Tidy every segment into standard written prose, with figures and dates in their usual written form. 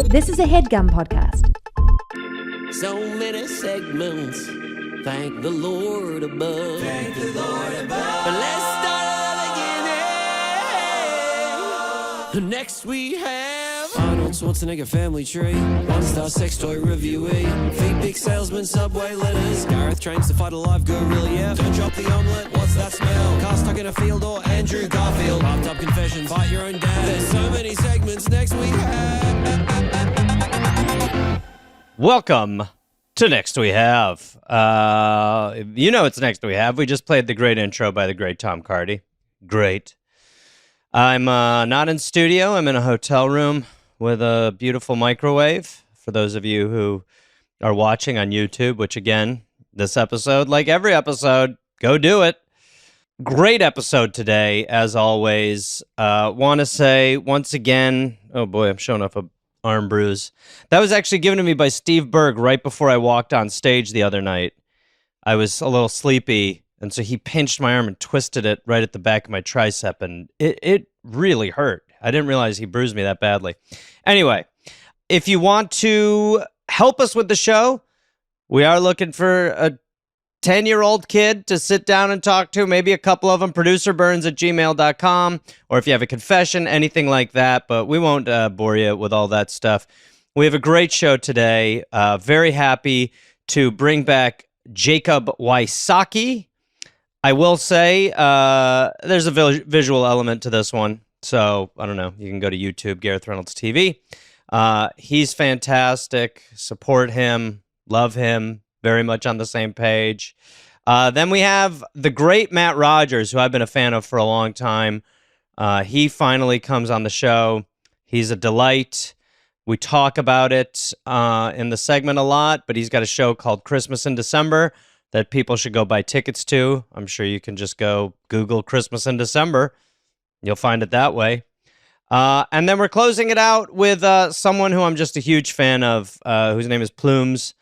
This is a Headgum podcast. So many segments. Thank the Lord above. Thank the Lord above. But let's start again. Next we have Arnold Schwarzenegger family tree. One-star sex toy reviewee. Feet big salesman, subway letters. Gareth trains to fight a live gorilla. Yeah, don't drop the omelette. What's that smell? Car stuck in a field or Andrew Garfield. Bathtub confession, fight your own dad. There's so many segments. Next we have. Welcome to Next We Have. You know it's Next We Have. We just played the great intro by the great Tom Cardy. Great. I'm not in studio. I'm in a hotel room with a beautiful microwave. For those of you who are watching on YouTube, which again, this episode, like every episode, go do it. Great episode today, as always. Want to say once again, oh boy, I'm showing off a arm bruise. That was actually given to me by Steve Berg right before I walked on stage the other night. I was a little sleepy, and so he pinched my arm and twisted it right at the back of my tricep, and it really hurt. I didn't realize he bruised me that badly. Anyway, if you want to help us with the show, we are looking for a 10-year-old kid to sit down and talk to, maybe a couple of them, producerburns@gmail.com, or if you have a confession, anything like that, but we won't bore you with all that stuff. We have a great show today. Very happy to bring back Jacob Wysocki. I will say there's a visual element to this one, so I don't know. You can go to YouTube, Gareth Reynolds TV. He's fantastic. Support him. Love him. Very much on the same page. Then we have the great Matt Rogers, who I've been a fan of for a long time. He finally comes on the show. He's a delight. We talk about it in the segment a lot, but he's got a show called Christmas in December that people should go buy tickets to. I'm sure you can just go Google Christmas in December. You'll find it that way. And then we're closing it out with someone who I'm just a huge fan of, whose name is Plumes.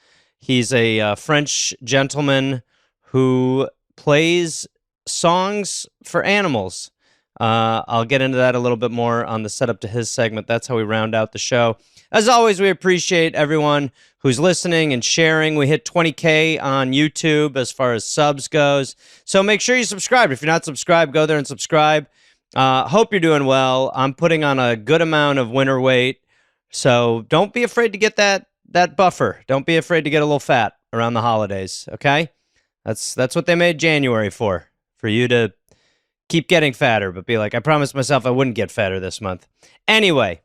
He's a French gentleman who plays songs for animals. I'll get into that a little bit more on the setup to his segment. That's how we round out the show. As always, we appreciate everyone who's listening and sharing. We hit 20K on YouTube as far as subs goes. So make sure you subscribe. If you're not subscribed, go there and subscribe. Hope you're doing well. I'm putting on a good amount of winter weight. So don't be afraid to get that buffer. Don't be afraid to get a little fat around the holidays, okay? That's what they made January for you to keep getting fatter, but be like, I promised myself I wouldn't get fatter this month. Anyway,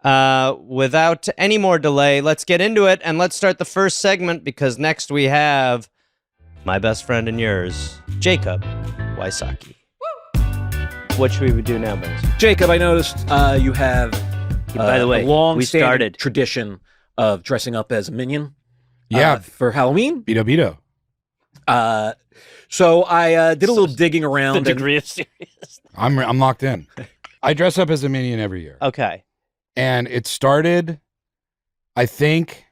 without any more delay, let's get into it, and let's start the first segment, because next we have my best friend and yours, Jacob Wysocki. What should we do now, Bones? Jacob, I noticed you have by the way, a long-standing we tradition of dressing up as a minion. Yeah. For Halloween. Beto. So I did a little digging around. The degree of seriousness. I'm locked in. I dress up as a minion every year. Okay. And it started, I think,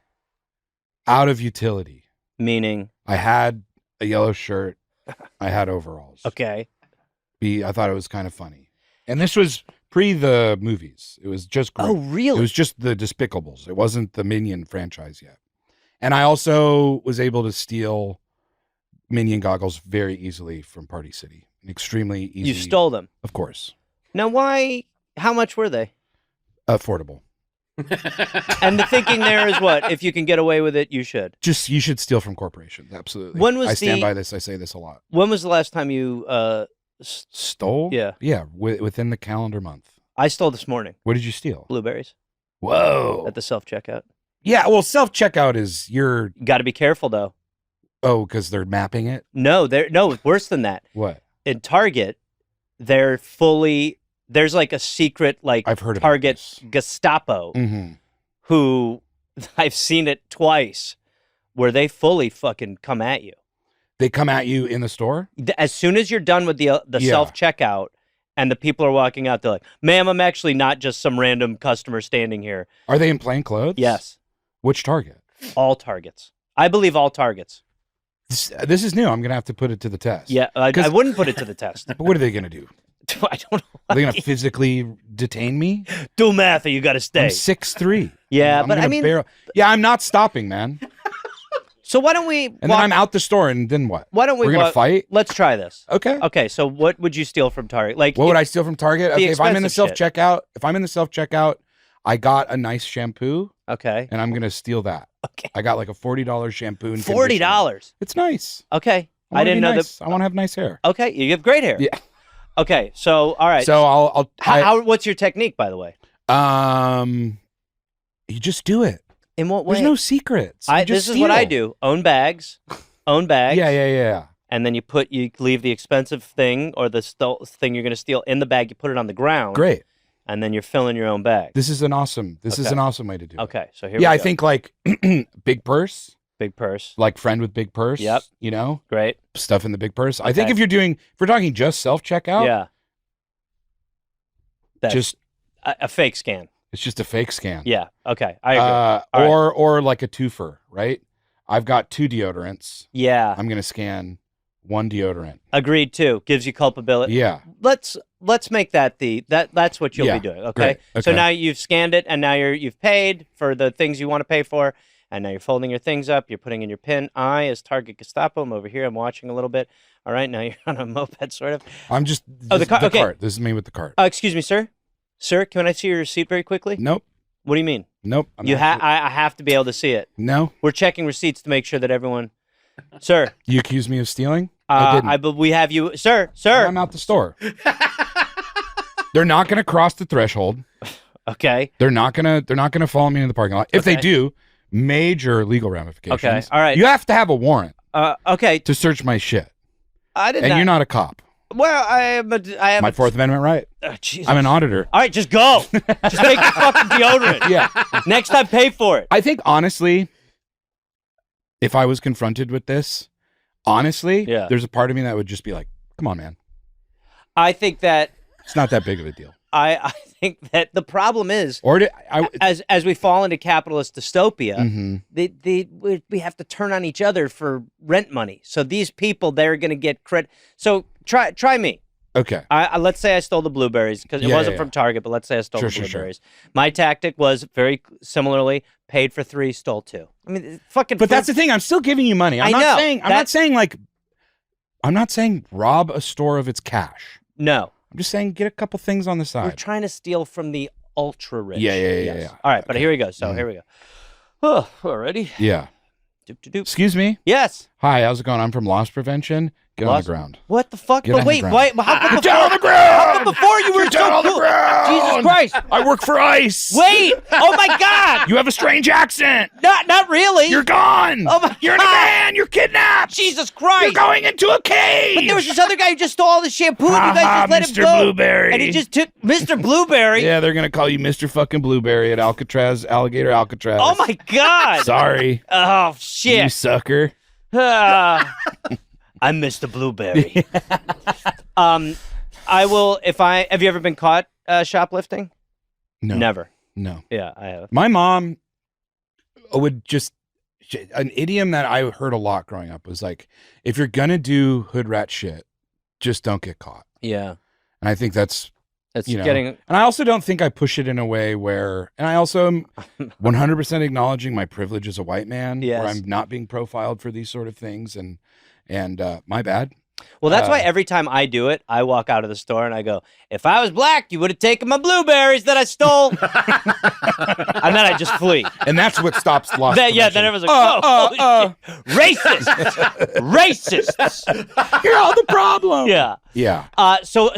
out of utility. Meaning? I had a yellow shirt. I had overalls. Okay. I thought it was kind of funny. And this was pre the movies. It was just great. Oh, really? It was just the Despicables. It wasn't the Minion franchise yet. And I also was able to steal Minion goggles very easily from Party City. Extremely easy. You stole them? Of course. Now, why? How much were they? Affordable. And the thinking there is what? If you can get away with it, you should. You should steal from corporations. Absolutely. I stand by this. I say this a lot. When was the last time you stole? Yeah. Yeah, within the calendar month. I stole this morning. What did you steal? Blueberries. Whoa. At the self-checkout. Yeah, well, self-checkout is You got to be careful, though. Oh, because they're mapping it? No, worse than that. What? In Target, there's like a secret, like, I've heard Target about Gestapo, Mm-hmm. who I've seen it twice, where they fully fucking come at you. They come at you in the store? As soon as you're done with the self-checkout and the people are walking out, they're like, ma'am, I'm actually not just some random customer standing here. Are they in plain clothes? Yes. Which Target? All Targets. I believe all Targets. This is new. I'm going to have to put it to the test. Yeah, I wouldn't put it to the test. But what are they going to do? I don't know. Are they going to physically detain me? Do math or you got to stay. I'm 6'3". Yeah, I'm but gonna I mean, yeah, I'm not stopping, man. so why don't we? And then I'm out the store, and then what? Why don't we? We're gonna fight. Let's try this. Okay. Okay. So what would you steal from Target? Like, What would I steal from Target? The Okay, if I'm in the expensive shit. self-checkout, I got a nice shampoo, Okay. and I'm gonna steal that. Okay. I got like a $40 shampoo and $40. It's nice. Okay. I wanna didn't be know nice. that. I want to have nice hair. Okay, you have great hair. Yeah. Okay. So all right. So What's your technique, by the way? You just do it. In what way? There's no secrets. You This just is what I steal. do. Own bags. Own bags. Yeah. And then you leave the expensive thing or the thing you're going to steal in the bag. You put it on the ground. Great. And then you're filling your own bag. This is an awesome way to do it. Okay. So here we Yeah, go. I think like big purse, Big purse. like friend with big purse. Yep. You know, Great. stuff in the big purse. I think Okay. if we're talking just self-checkout, Yeah. That's just a fake scan. it's just a fake scan. Yeah. Okay. I agree. All right. Or like a twofer, right? I've got 2 deodorants. Yeah. I'm gonna scan 1 deodorant. Agreed too. Gives you culpability. Yeah. Let's make that that's what you'll Yeah, be doing. Okay? great. So Okay. now you've scanned it and now you've paid for the things you want to pay for, and now you're folding your things up, you're putting in your pin. I as Target Gestapo, I'm over here, I'm watching a little bit. All right, now you're on a moped sort of. I'm just the car- okay. cart. This is me with the cart. Excuse me, sir. Sir, can I see your receipt very quickly? Nope. What do you mean? Nope. I have to be able to see it. No. We're checking receipts to make sure that everyone Sir, You accuse me of stealing? I didn't. we have you, sir. I'm out the store. They're not going to cross the threshold. Okay. They're not gonna follow me in the parking lot. If they Okay. do, major legal ramifications. Okay. All right. You have to have a warrant Okay. to search my shit, I did and not. you're not a cop. Well, I have My a, Fourth Amendment right. Jesus. I'm an auditor. All right, just go. Just take the fucking deodorant. Yeah. Next time, pay for it. I think honestly, if I was confronted with this, Yeah. there's a part of me that would just be like, "Come on, man, I think that it's not that big of a deal." I think that the problem is, Or as we fall into capitalist dystopia, Mhm. we have to turn on each other for rent money. So these people, they're going to get credit. So try me. Okay. Let's say I stole the blueberries because it Yeah, wasn't yeah, from Target, but let's say I stole Sure, the sure, sure. blueberries. My tactic was very similarly paid for 3, stole 2. I mean, fucking. But that's the thing. I'm still giving you money. I'm I not know. saying. I'm not saying rob a store of its cash. No. I'm just saying get a couple things on the We're side. trying to steal from the ultra rich. Yeah. Yes. All right, but here we go. So here we go. Oh, already. Yeah. Doop, doop, doop. Excuse me. Yes. Hi. How's it going? I'm from Loss Prevention. Get on Loss- the ground. What the fuck? Get But on wait, the ground. wait. How come Get before, down on the ground. how come before you were Get down so on the cool? ground. Jesus Christ! I work for ICE. Wait! Oh my God! You have a strange accent. Not really. You're gone. Oh my You're in a God. van. You're kidnapped. Jesus Christ! You're going into a cave. But there was this other guy who just stole all the shampoo, and you guys Ha-ha, just let him Mr. go. Blueberry. And he just took Mr. Blueberry. Yeah, they're gonna call you Mr. Fucking Blueberry at Alligator Alcatraz. Oh my God! Sorry, Oh you shit! sucker. I'm Mr. Blueberry. I will. Have you ever been caught shoplifting? No, Never. No. Yeah, I have. My mom would just an idiom that I heard a lot growing up was like, if you're gonna do hood rat shit, just don't get caught. Yeah, And I think that's it's you know, getting. and I also don't think I push it in a way where, and I also am 100% acknowledging my privilege as a white man, Yes. where I'm not being profiled for these sort of things, and my bad. Well, that's why every time I do it, I walk out of the store and I go, "If I was black, you would have taken my blueberries that I stole," and then I just flee. And that's what stops loss. Yeah, then everyone's like, "Oh, shit. Racists, racists." You're all the problem. Yeah. Yeah. So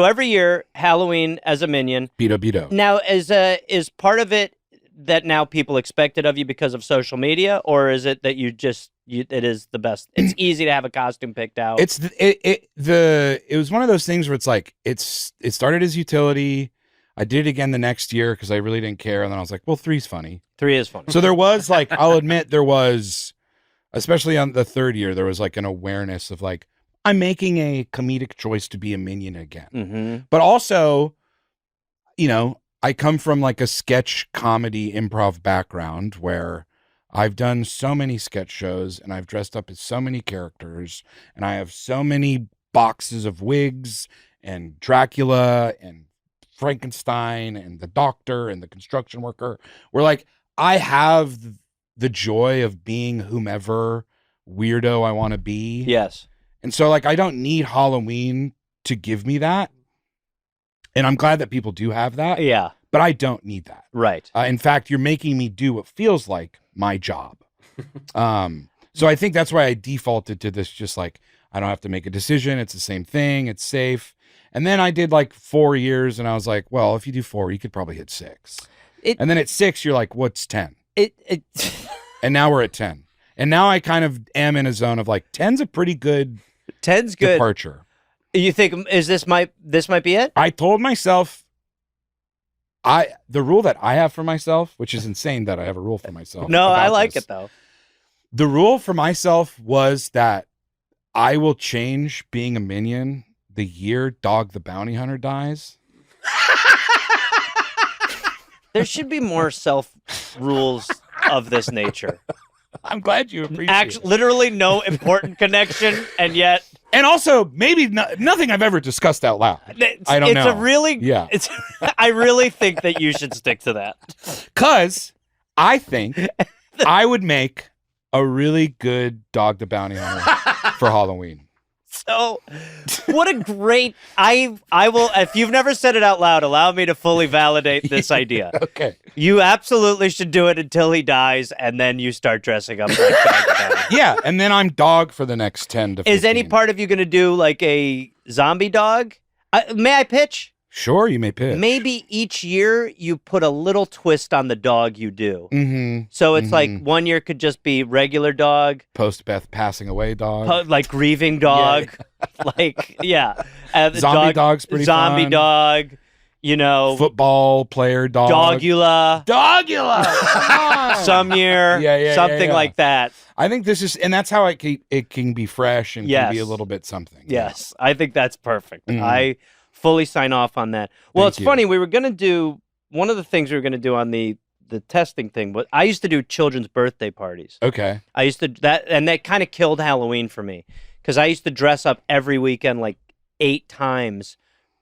every year Halloween as a minion. Beto. Now, is part of it that now people expect it of you because of social media, or is it that it is the best? It's easy to have a costume picked out. It was one of those things where it's like it started as utility. I did it again the next year because I really didn't care, and then I was like, well, 3's funny. 3 is funny. So there was like, I'll admit there was, especially on the 3rd year, there was like an awareness of like, I'm making a comedic choice to be a minion again. Mm-hmm. But also, I come from like a sketch comedy improv background where I've done so many sketch shows and I've dressed up as so many characters and I have so many boxes of wigs and Dracula and Frankenstein and the doctor and the construction worker, where like I have the joy of being whomever weirdo I want to be. Yes. And so like I don't need Halloween to give me that. And I'm glad that people do have that. Yeah. But I don't need that. Right. In fact, you're making me do what feels like my job. So I think that's why I defaulted to this, just like, I don't have to make a decision. It's the same thing. It's safe. And then I did like 4 years and I was like, well, if you do 4, you could probably hit 6. And then at 6, you're like, what's 10? And now we're at 10. And now I kind of am in a zone of like, 10's a pretty good 10's good. departure. You think this might be it? I told myself, the rule that I have for myself, which is insane that I have a rule for myself. No, I about like this. it though. The rule for myself was that I will change being a minion the year Dog the Bounty Hunter dies. There should be more self rules of this nature. I'm glad you appreciate it. Literally no important connection, and yet. And also, maybe nothing I've ever discussed out loud. I don't know. It's a really. Yeah. I really think that you should stick to that. Because I think I would make a really good Dog the Bounty Hunter for Halloween. So, what a great. I will. If you've never said it out loud, allow me to fully validate this idea. Okay. You absolutely should do it until he dies, and then you start dressing up like Dog the Bounty Hunter. Yeah, and then I'm Dog for the next 10 to 15. Is any part of you going to do like a zombie dog? May I pitch? Sure, you may pitch. Maybe each year you put a little twist on the dog you do. Mm-hmm. So it's like 1 year could just be regular dog, Post-Beth passing away dog. like grieving dog, Zombie dog's pretty zombie fun. dog, Football player dog. Dogula. Dogula! Come on! Some year, something yeah. like that. I think this is, and that's how it can be fresh and can be a Yes. little bit something. Yes, I think that's perfect. Mhm. I fully sign off on that. Well, Thank it's you. funny. We were going to do one of the things we were going to do on the testing thing, but I used to do children's birthday parties. Okay. I used to that kind of killed Halloween for me because I used to dress up every weekend like 8 times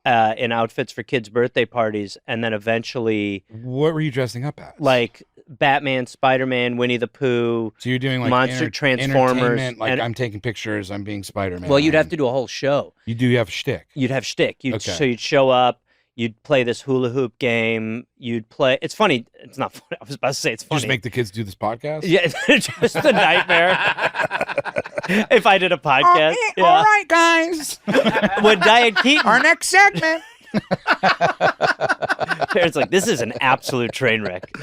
in outfits for kids' birthday parties, and then eventually What were you dressing up as? like Batman, Spider-Man, Winnie the Pooh. So you're doing like Monster Transformers, entertainment, like and- I'm taking pictures, I'm being Spider-Man. Well, you'd have to do a whole show. You do have shtick. You'd have shtick. Okay. So you'd show up. You'd play this hula hoop game. You'd play. It's funny. It's not funny. I was about to say it's funny. Just make the kids do this podcast? Yeah, it's just a nightmare. If I did a podcast. Yeah. All right, guys. When Diane Keaton. Our next segment. Parents like, this is an absolute train wreck.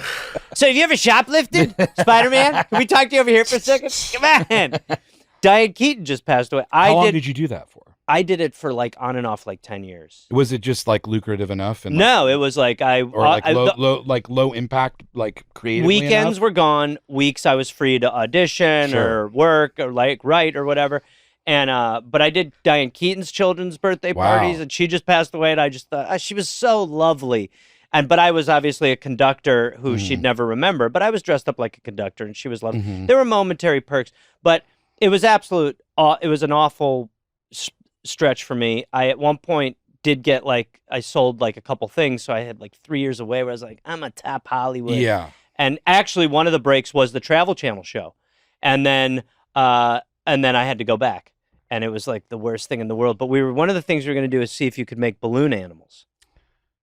So have you ever shoplifted, Spider-Man? Can we talk to you over here for a second? Come on. Diane Keaton just passed away. How long did you do that for? I did it for like on and off like 10 years. Was it just like lucrative enough? And No, it was like low impact, like creatively weekends enough? were gone. Weeks I was free to audition Sure. or work or like write or whatever. And but I did Diane Keaton's children's birthday Wow. parties, and she just passed away. And I just thought she was so lovely. But I was obviously a conductor who she'd never remember. But I was dressed up like a conductor, and she was lovely. There were momentary perks, but it was absolute. It was an awful stretch for me. I at one point did get like I sold like a couple things, so I had like 3 years away where I was like, I'm a top Hollywood. Yeah. And actually, one of the breaks was the Travel Channel show, and then I had to go back, and it was like the worst thing in the world. But one of the things we were going to do is see if you could make balloon animals.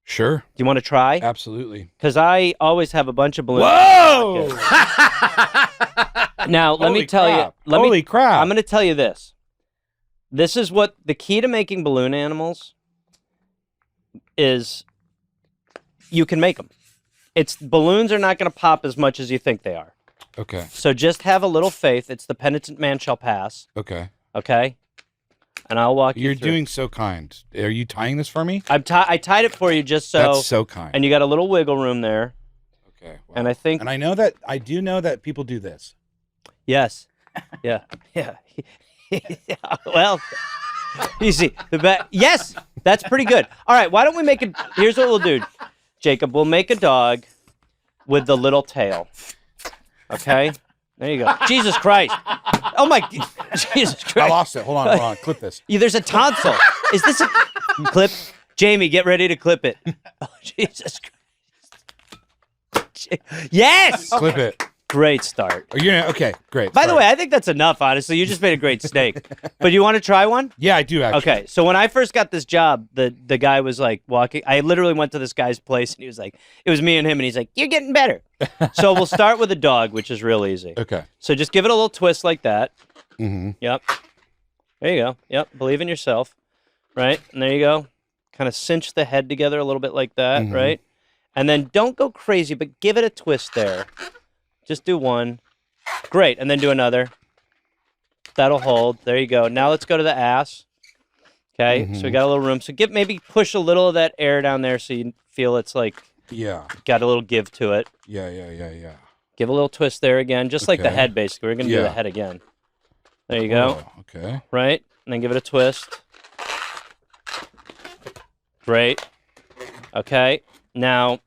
Sure. Do you want to try? Absolutely. Because I always have a bunch of balloons. Whoa! Now let me tell you. Holy crap! I'm going to tell you this. This is what the key to making balloon animals is. You can make them. Balloons are not going to pop as much as you think they are. Okay. So just have a little faith. It's the penitent man shall pass. Okay. Okay. And I'll walk you You're through. doing so kind. Are you tying this for me? I tied it for you just so. That's so kind. And you got a little wiggle room there. Okay. Wow. And I think. And I do know that people do this. Yes. Yeah. Yeah. Well, you see. Yes. That's pretty good. All right. Why don't we make it? Here's what we'll do, Jacob. We'll make a dog with the little tail. Okay. There you go. Jesus Christ. Oh my. Jesus Christ. I lost it. Hold on. Clip this. Yeah, there's a tonsil. Is this a clip? Jamie, get ready to clip it. Oh, Jesus Christ. Yes! Clip it. Great start. Are you gonna? Okay, great. By the Sorry. way, I think that's enough, honestly. You just made a great steak. But you want to try one? Yeah, I do actually. Okay, so when I first got this job, the guy was like walking. I literally went to this guy's place, and he was like, it was me and him, and he's like, you're getting better. So we'll start with a dog, which is real easy. Okay. So just give it a little twist like that. Mm-hmm. Yep. There you go. Yep. Believe in yourself. Right? And there you go. Kind of cinch the head together a little bit like that, right? And then don't go crazy, but give it a twist there. Just do one. Great. And then do another. That'll hold. There you go. Now let's go to the ass. Okay. So we got a little room. So maybe push a little of that air down there so you feel it's like Yeah. got a little give to it. Yeah. Give a little twist there again, just like the Okay. head, basically. We're going to do the head again. There you go. Oh, okay. Right? And then give it a twist. Great. Okay. Now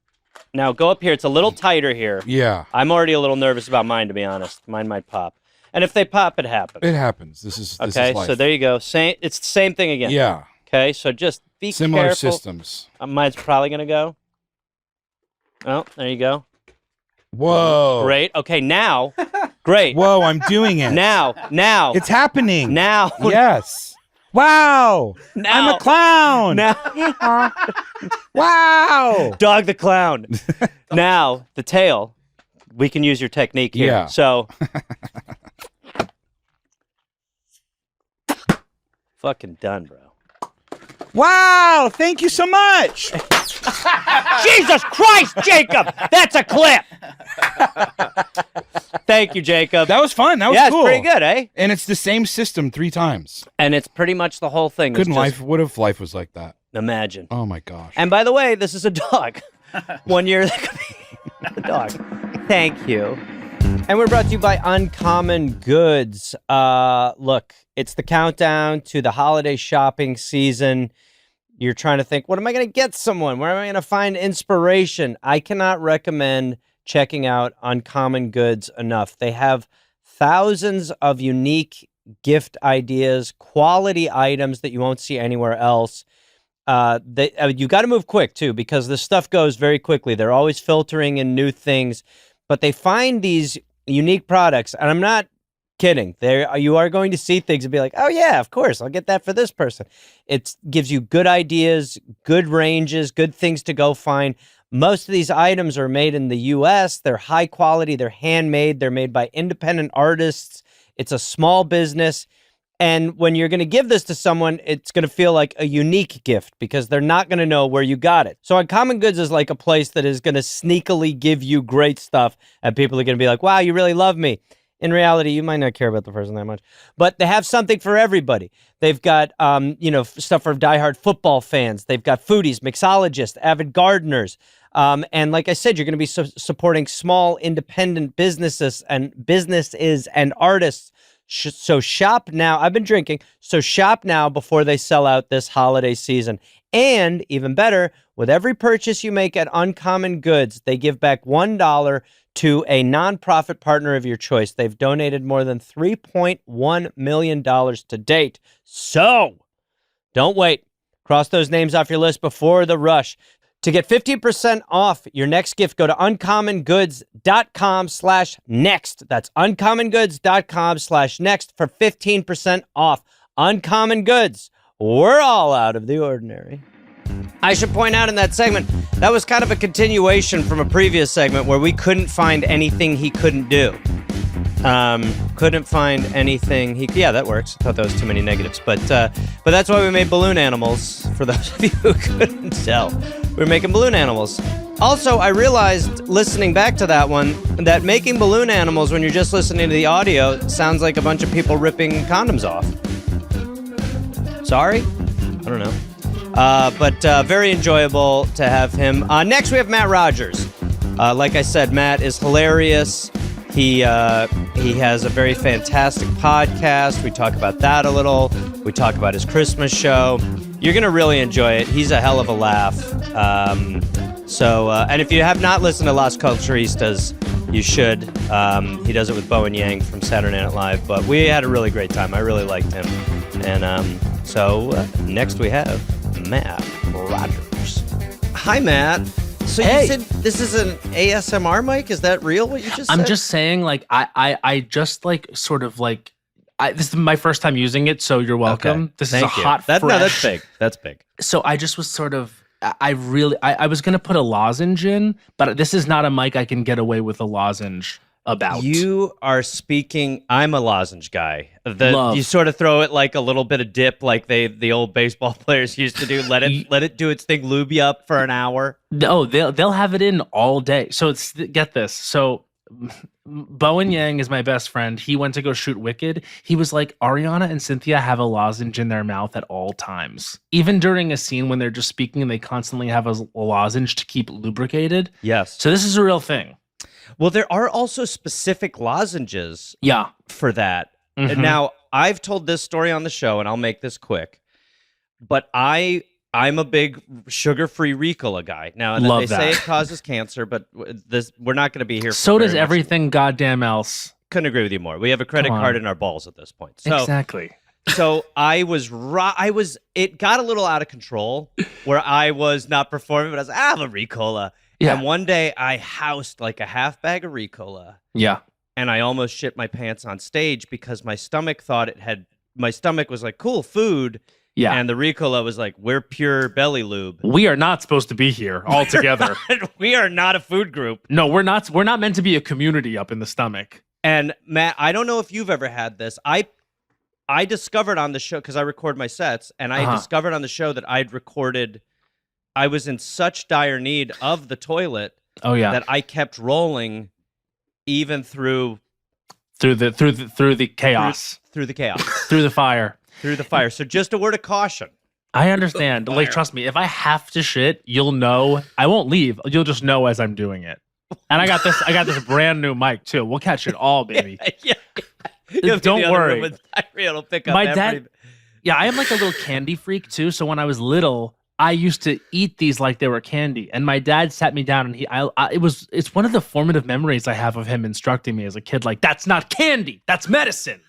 go up here. It's a little tighter here. Yeah. I'm already a little nervous about mine, to be honest. Mine might pop. And if they pop, it happens. It happens. This is Okay, life. so there you go. It's the same thing again. Yeah. Okay, so just be Similar careful. systems. Mine's probably going to go. Oh, there you go. Whoa. Great. Okay, now. Great. Whoa, I'm doing it. Now. It's happening. Now. Yes. Wow. Now. I'm a clown. Now. Wow. Dog the clown. Now, the tail. We can use your technique here. Yeah. So. Fucking done, bro. Wow. Thank you so much. Jesus Christ, Jacob! That's a clip! Thank you, Jacob. That was fun. That was yeah, cool. it's pretty good, eh? And it's the same system 3 times. And it's pretty much the whole thing. Couldn't It's just- life? What if life was like that? Imagine. Oh my gosh. And by the way, this is a dog. 1 year, that could be a dog. Thank you. And we're brought to you by Uncommon Goods. Look, it's the countdown to the holiday shopping season. You're trying to think, what am I going to get someone? Where am I going to find inspiration? I cannot recommend checking out Uncommon Goods enough. They have thousands of unique gift ideas, quality items that you won't see anywhere else. You got to move quick, too, because this stuff goes very quickly. They're always filtering in new things, but they find these unique products, and I'm not kidding. You are going to see things and be like, oh, yeah, of course, I'll get that for this person. It gives you good ideas, good ranges, good things to go find. Most of these items are made in the U.S. They're high quality. They're handmade. They're made by independent artists. It's a small business. And when you're going to give this to someone, it's going to feel like a unique gift because they're not going to know where you got it. So Uncommon Goods is like a place that is going to sneakily give you great stuff, and people are going to be like, wow, you really love me. In reality, you might not care about the person that much, but they have something for everybody. They've got, stuff for diehard football fans. They've got foodies, mixologists, avid gardeners. And like I said, you're going to be supporting small independent businesses and artists. So shop now. I've been drinking. So shop now before they sell out this holiday season. And even better, with every purchase you make at Uncommon Goods, they give back $1 to a nonprofit partner of your choice. They've donated more than $3.1 million to date. So don't wait. Cross those names off your list before the rush. To get 50% off your next gift, go to uncommongoods.com/next. That's uncommongoods.com/next for 15% off. Uncommon Goods. We're all out of the ordinary. I should point out in that segment, that was kind of a continuation from a previous segment where we couldn't find anything he couldn't do. Couldn't find anything yeah, that works. I thought that was too many negatives, but that's why we made balloon animals. For those of you who couldn't tell, we're making balloon animals. Also, I realized listening back to that one that making balloon animals when you're just listening to the audio sounds like a bunch of people ripping condoms off. Sorry? I don't know. But very enjoyable to have him. Next, we have Matt Rogers. Like I said, Matt is hilarious. He has a very fantastic podcast. We talk about that a little. We talk about his Christmas show. You're going to really enjoy it. He's a hell of a laugh. And if you have not listened to Las Culturistas, you should. He does it with Bo and Yang from Saturday Night Live. But we had a really great time. I really liked him. And so next we have Matt Rogers. Hi, Matt. So Hey. you said this is an ASMR mic? Is that real? What you just said? I'm just saying, like, I just like sort of like, this is my first time using it, so you're welcome. Okay. This Thank is a you. hot, No, that's fresh. big. That's big. So I just was sort of, I was gonna put a lozenge in, but this is not a mic I can get away with a lozenge about. You are speaking. I'm a lozenge guy. Love. You sort of throw it like a little bit of dip, like the old baseball players used to do. Let it do its thing, lube you up for an hour. No, they'll have it in all day. So get this. So Bowen Yang is my best friend. He went to go shoot Wicked. He was like, Ariana and Cynthia have a lozenge in their mouth at all times. Even during a scene when they're just speaking and they constantly have a lozenge to keep lubricated. Yes. So this is a real thing. Well, there are also specific lozenges Yeah. for that. Mhm. Now, I've told this story on the show, and I'll make this quick. But I'm a big sugar-free Ricola guy. Now, Love they say that. it causes cancer, but we're not going to be here. For So does very much. everything goddamn else. Couldn't agree with you more. We have a credit Come on. card in our balls at this point. So, Exactly. so it got a little out of control where I was not performing, but I was like, I have a Ricola. Yeah. And one day I housed like a half bag of Ricola. Yeah. And I almost shit my pants on stage because my stomach was like, cool food. Yeah. And the Ricola was like, we're pure belly lube. We are not supposed to be here all together. We are not a food group. No, we're not. We're not meant to be a community up in the stomach. And Matt, I don't know if you've ever had this. I discovered on the show, because I record my sets, and I discovered on the show that I was in such dire need of the toilet Oh yeah. that I kept rolling even through through the chaos, through the chaos, through the fire. through the fire. So just a word of caution. I understand. Like, trust me, if I have to shit, you'll know. I won't leave. You'll just know as I'm doing it. And I got this brand new mic too. We'll catch it all, baby. Yeah. You'll be Don't in the other worry. room with diarrhea. It'll pick up My every... dad. Yeah, I am like a little candy freak too. So when I was little, I used to eat these like they were candy. And my dad sat me down, and it's one of the formative memories I have of him instructing me as a kid. Like, that's not candy. That's medicine.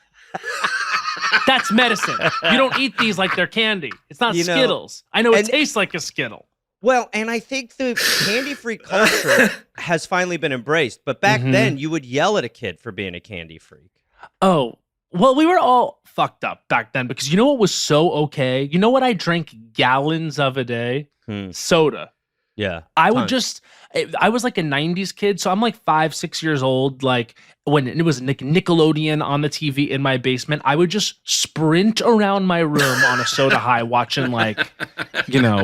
That's medicine. You don't eat these like they're candy. It's not Skittles. I know it tastes like a Skittle. Well, and I think the candy-free culture has finally been embraced. But back then, you would yell at a kid for being a candy freak. Oh, well, we were all fucked up back then because you know what was so okay? You know what I drank gallons of a day? Soda. Yeah. I was like a 90s kid, so I'm like 5-6 years old. Like when it was Nickelodeon on the TV in my basement, I would just sprint around my room on a soda high watching like,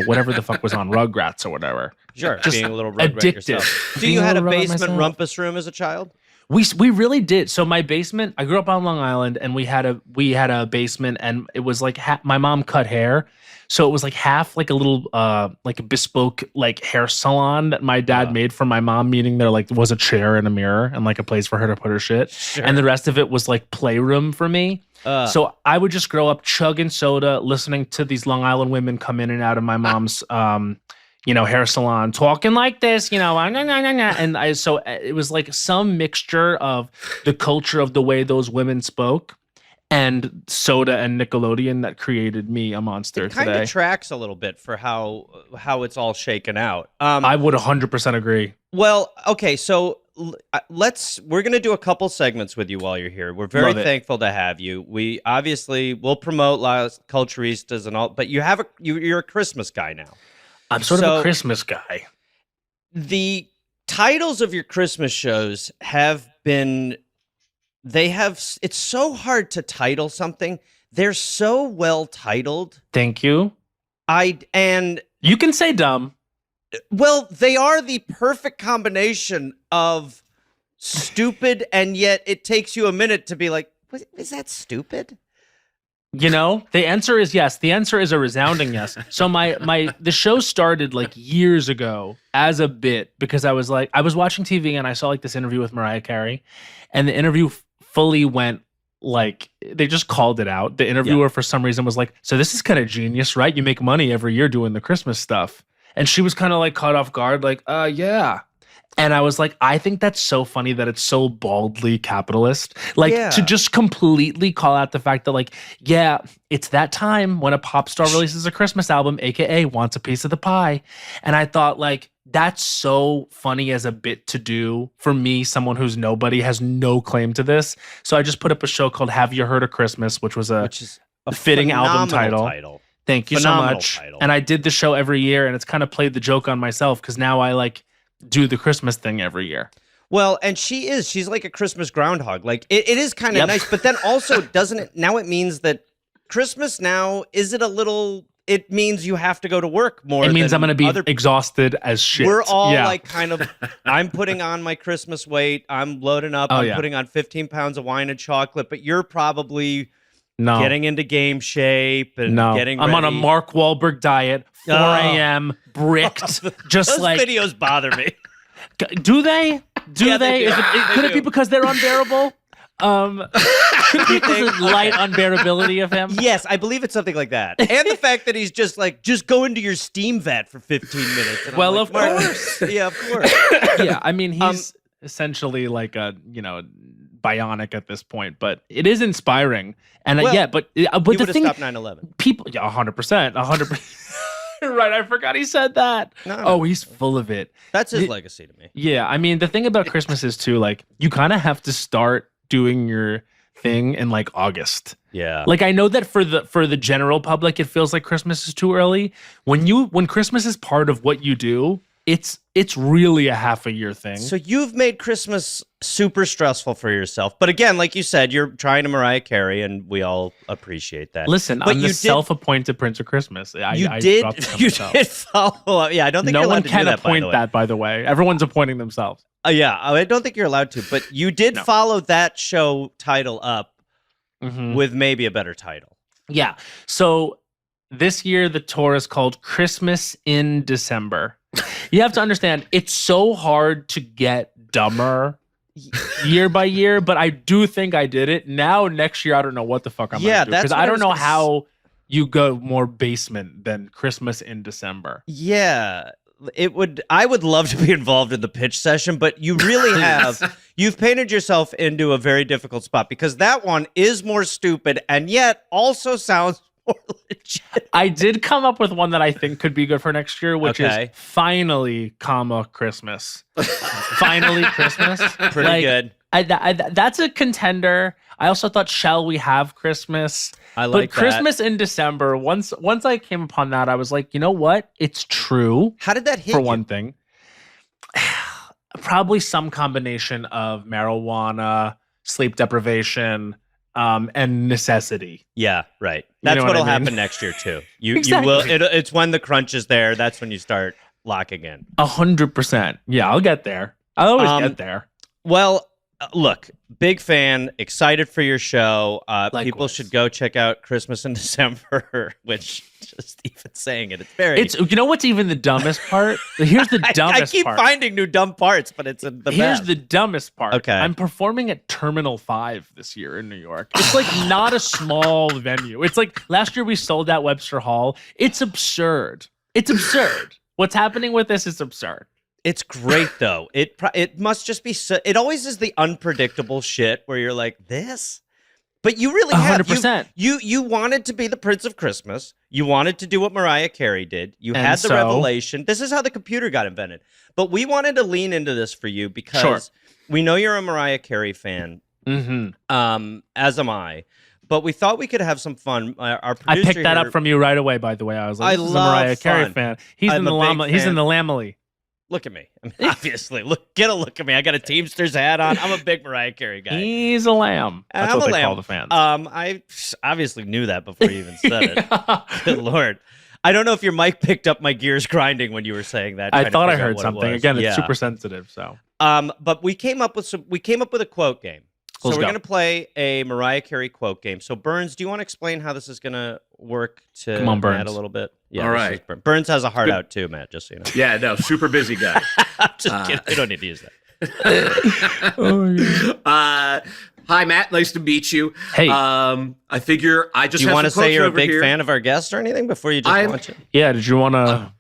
whatever the fuck was on, Rugrats or whatever. Sure, Just being a little rugrat addicted. yourself. So Being you a had a little rugrat basement myself. rumpus room as a child? We really did. So my basement, I grew up on Long Island, and we had a basement, and it was like my mom cut hair, so it was like half like a little like a bespoke like hair salon that my dad made for my mom, meaning there like was a chair and a mirror and like a place for her to put her shit, and the rest of it was like playroom for me. So I would just grow up chugging soda, listening to these Long Island women come in and out of my mom's hair salon, talking like this, and so it was like some mixture of the culture of the way those women spoke and soda and Nickelodeon that created me a monster It kind today. of tracks a little bit for how it's all shaken out. I would 100% agree. Well, okay, so we're going to do a couple segments with you while you're here. We're very Love it. thankful to have you. We obviously will promote Las Culturistas and all, but you're a Christmas guy now. I'm sort of So- a Christmas guy. The titles of your Christmas shows it's so hard to title something. They're so well titled. Thank you. You can say dumb. Well, they are the perfect combination of stupid, and yet it takes you a minute to be like, is that stupid? The answer is yes. The answer is a resounding yes. So the show started like years ago as a bit because I was watching TV and I saw like this interview with Mariah Carey, and the interview fully went like they just called it out. The interviewer for some reason was like, "So this is kind of genius, right? You make money every year doing the Christmas stuff." And she was kind of like caught off guard, like, yeah. And I was like, I think that's so funny that it's so baldly capitalist. Like Yeah. to just completely call out the fact that like, yeah, it's that time when a pop star releases a Christmas album, aka wants a piece of the pie. And I thought like, that's so funny as a bit to do for me, someone who's nobody, has no claim to this. So I just put up a show called Have You Heard of Christmas, which is a fitting album title. Thank you Phenomenal so much. title. And I did the show every year, and it's kind of played the joke on myself because now I like do the Christmas thing every year. Well, and she's like a Christmas groundhog. Like it is kind of nice, but then also doesn't it, now it means that Christmas now, is it a little, it means you have to go to work more. It means than I'm going to be other exhausted as shit. We're all like kind of, I'm putting on my Christmas weight. I'm loading up. I'm putting on 15 pounds of wine and chocolate, but you're probably getting into game shape and getting ready. I'm on a Mark Wahlberg diet, 4 a.m., bricked, just Those like... videos bother me. Do they? Yeah, they do. Could it be because they're unbearable? Could it be because of light unbearability of him? Yes, I believe it's something like that. And the fact that he's just like, just go into your steam vat for 15 minutes. And Well, of course. Yeah, of course. Yeah, I mean, he's essentially like a, bionic at this point, but it is inspiring. And but he the would have thing, stopped 9/11. people, 100%. Right, I forgot he said that. No. He's full of it. That's his legacy to me. Yeah, I mean, the thing about Christmas is too, like, you kind of have to start doing your thing in like August. Yeah. Like, I know that for the general public, it feels like Christmas is too early. When Christmas is part of what you do, it's really a half a year thing. So you've made Christmas super stressful for yourself. But again, like you said, you're trying to Mariah Carey, and we all appreciate that. Listen, but I'm the self-appointed Prince of Christmas. You did follow up. Yeah, I don't think no you're allowed one to can do that, appoint that, by the way. Everyone's appointing themselves. Yeah, I don't think you're allowed to. But you did follow that show title up with maybe a better title. Yeah. So this year, the tour is called Christmas in December. You have to understand, it's so hard to get dumber year by year, but I do think I did it. Now, next year, I don't know what the fuck I'm going to do. Because I don't know how you go more basement than Christmas in December. Yeah. I would love to be involved in the pitch session, but you really you've painted yourself into a very difficult spot because that one is more stupid and yet also sounds more legit. I did come up with one that I think could be good for next year, which is finally, Christmas. Finally Christmas. Pretty good. That's a contender. I also thought, shall we have Christmas? I like But Christmas in December, once I came upon that, I was like, you know what? It's true. How did that hit for you? one thing? Probably some combination of marijuana, sleep deprivation, and necessity. Yeah, right. That's what'll happen next year too. You will. It's when the crunch is there. That's when you start locking in. 100%. Yeah, I'll get there. I'll always get there. Well, look, big fan, excited for your show. People should go check out Christmas in December, which just even saying it, it's you know what's even the dumbest part? Here's the dumbest I keep part. finding new dumb parts, but it's the Here's best. the dumbest part. Okay. I'm performing at Terminal 5 this year in New York. It's like not a small venue. It's like last year we sold out Webster Hall. It's absurd. It's absurd. What's happening with this is absurd. It's great though. It must just be. It always is the unpredictable shit where you're like this, but you really have 100%. You wanted to be the Prince of Christmas. You wanted to do what Mariah Carey did. You had the revelation. This is how the computer got invented. But we wanted to lean into this for you because we know you're a Mariah Carey fan. As am I. But we thought we could have some fun. Our producer I picked that up from you right away. By the way, I was like, "This is a Mariah Carey fan. He's in the Lamely." Look at me. I mean, obviously, get a look at me. I got a Teamsters hat on. I'm a big Mariah Carey guy. He's a lamb. That's what they call the fans. I obviously knew that before you even said it. Good Lord. I don't know if your mic picked up my gears grinding when you were saying that. I thought I heard something. Again, it's super sensitive. So, but we came up with a quote game. So we're going to play a Mariah Carey quote game. So Burns, do you want to explain how this is going to work to Come on, Burns. Matt a little bit? Yeah, all right. Burns has a heart out too, Matt, just so you know. Yeah, no, super busy guy. I'm just kidding. We don't need to use that. Hi, Matt. Nice to meet you. Hey. I figure I just do you want to say you're a big here. fan of our guest or anything before you just launch it? Yeah, did you want to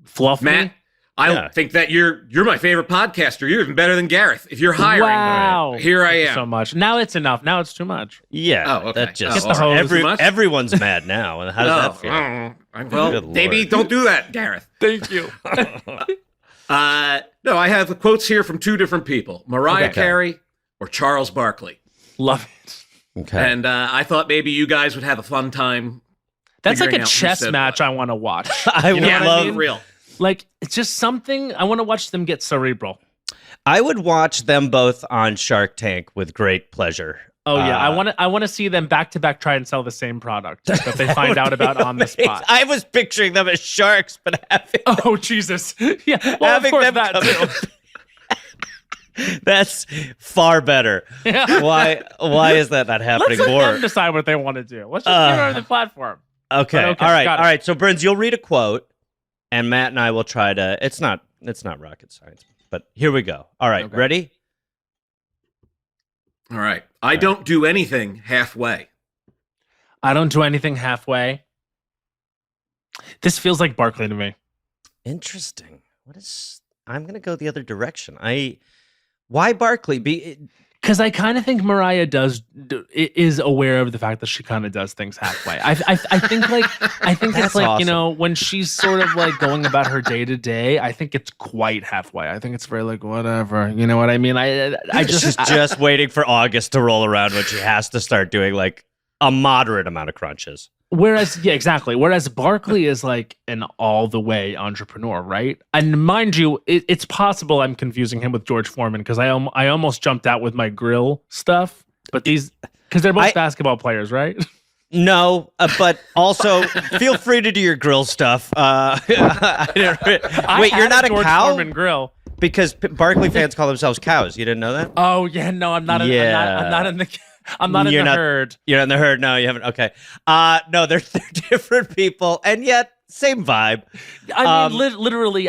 fluff Matt, me? I think that you're my favorite podcaster. You're even better than Gareth. If you're hiring, Wow. here I Thank you am. so much. Now it's enough. Now it's too much. Yeah. Oh, okay. That just Get the hose. Too much? everyone's mad now. And how does that feel? Well, Good maybe Lord. don't do that, Gareth. Thank you. No, I have the quotes here from two different people: Mariah Okay. Carey or Charles Barkley. Love it. Okay. And I thought maybe you guys would have a fun time. That's like figuring a out who chess said match what. I want to watch. I would Yeah, love. real. Like, it's just something I want to watch them get cerebral. I would watch them both on Shark Tank with great pleasure. Oh yeah, I want to see them back to back try and sell the same product that they find out about on the spot. I was picturing them as sharks, but having Oh Jesus! Yeah, well, of having course them that come too. that's far better. Yeah. Why is that not happening Let's let more? them decide what they want to do. Let's just give them the platform. Okay. Okay, All right. got All it. right. So, Burns, you'll read a quote, and Matt and I will try to. It's not rocket science, but here we go. All right. Okay. Ready? All right. I don't do anything halfway. I don't do anything halfway. This feels like Barkley to me. Interesting. I'm gonna go the other direction. Why Barkley? Because I kind of think Mariah is aware of the fact that she kind of does things halfway. I think That's it's like, awesome. when she's sort of like going about her day to day. I think it's quite halfway. I think it's very like whatever. You know what I mean? I She's just just waiting for August to roll around when she has to start doing like a moderate amount of crunches. Whereas Barkley is like an all the way entrepreneur, right? And mind you, it's possible I'm confusing him with George Foreman because I almost jumped out with my grill stuff, but because they're both basketball players, right? No, but also feel free to do your grill stuff. Wait, you're not a George cow? Foreman grill. Because Barkley fans call themselves cows. You didn't know that? Oh yeah, no, I'm not. Yeah. I'm not in the. I'm not in You're the not- herd. You're in the herd? No, you haven't. Okay. No, they're different people, and yet same vibe. I mean, literally,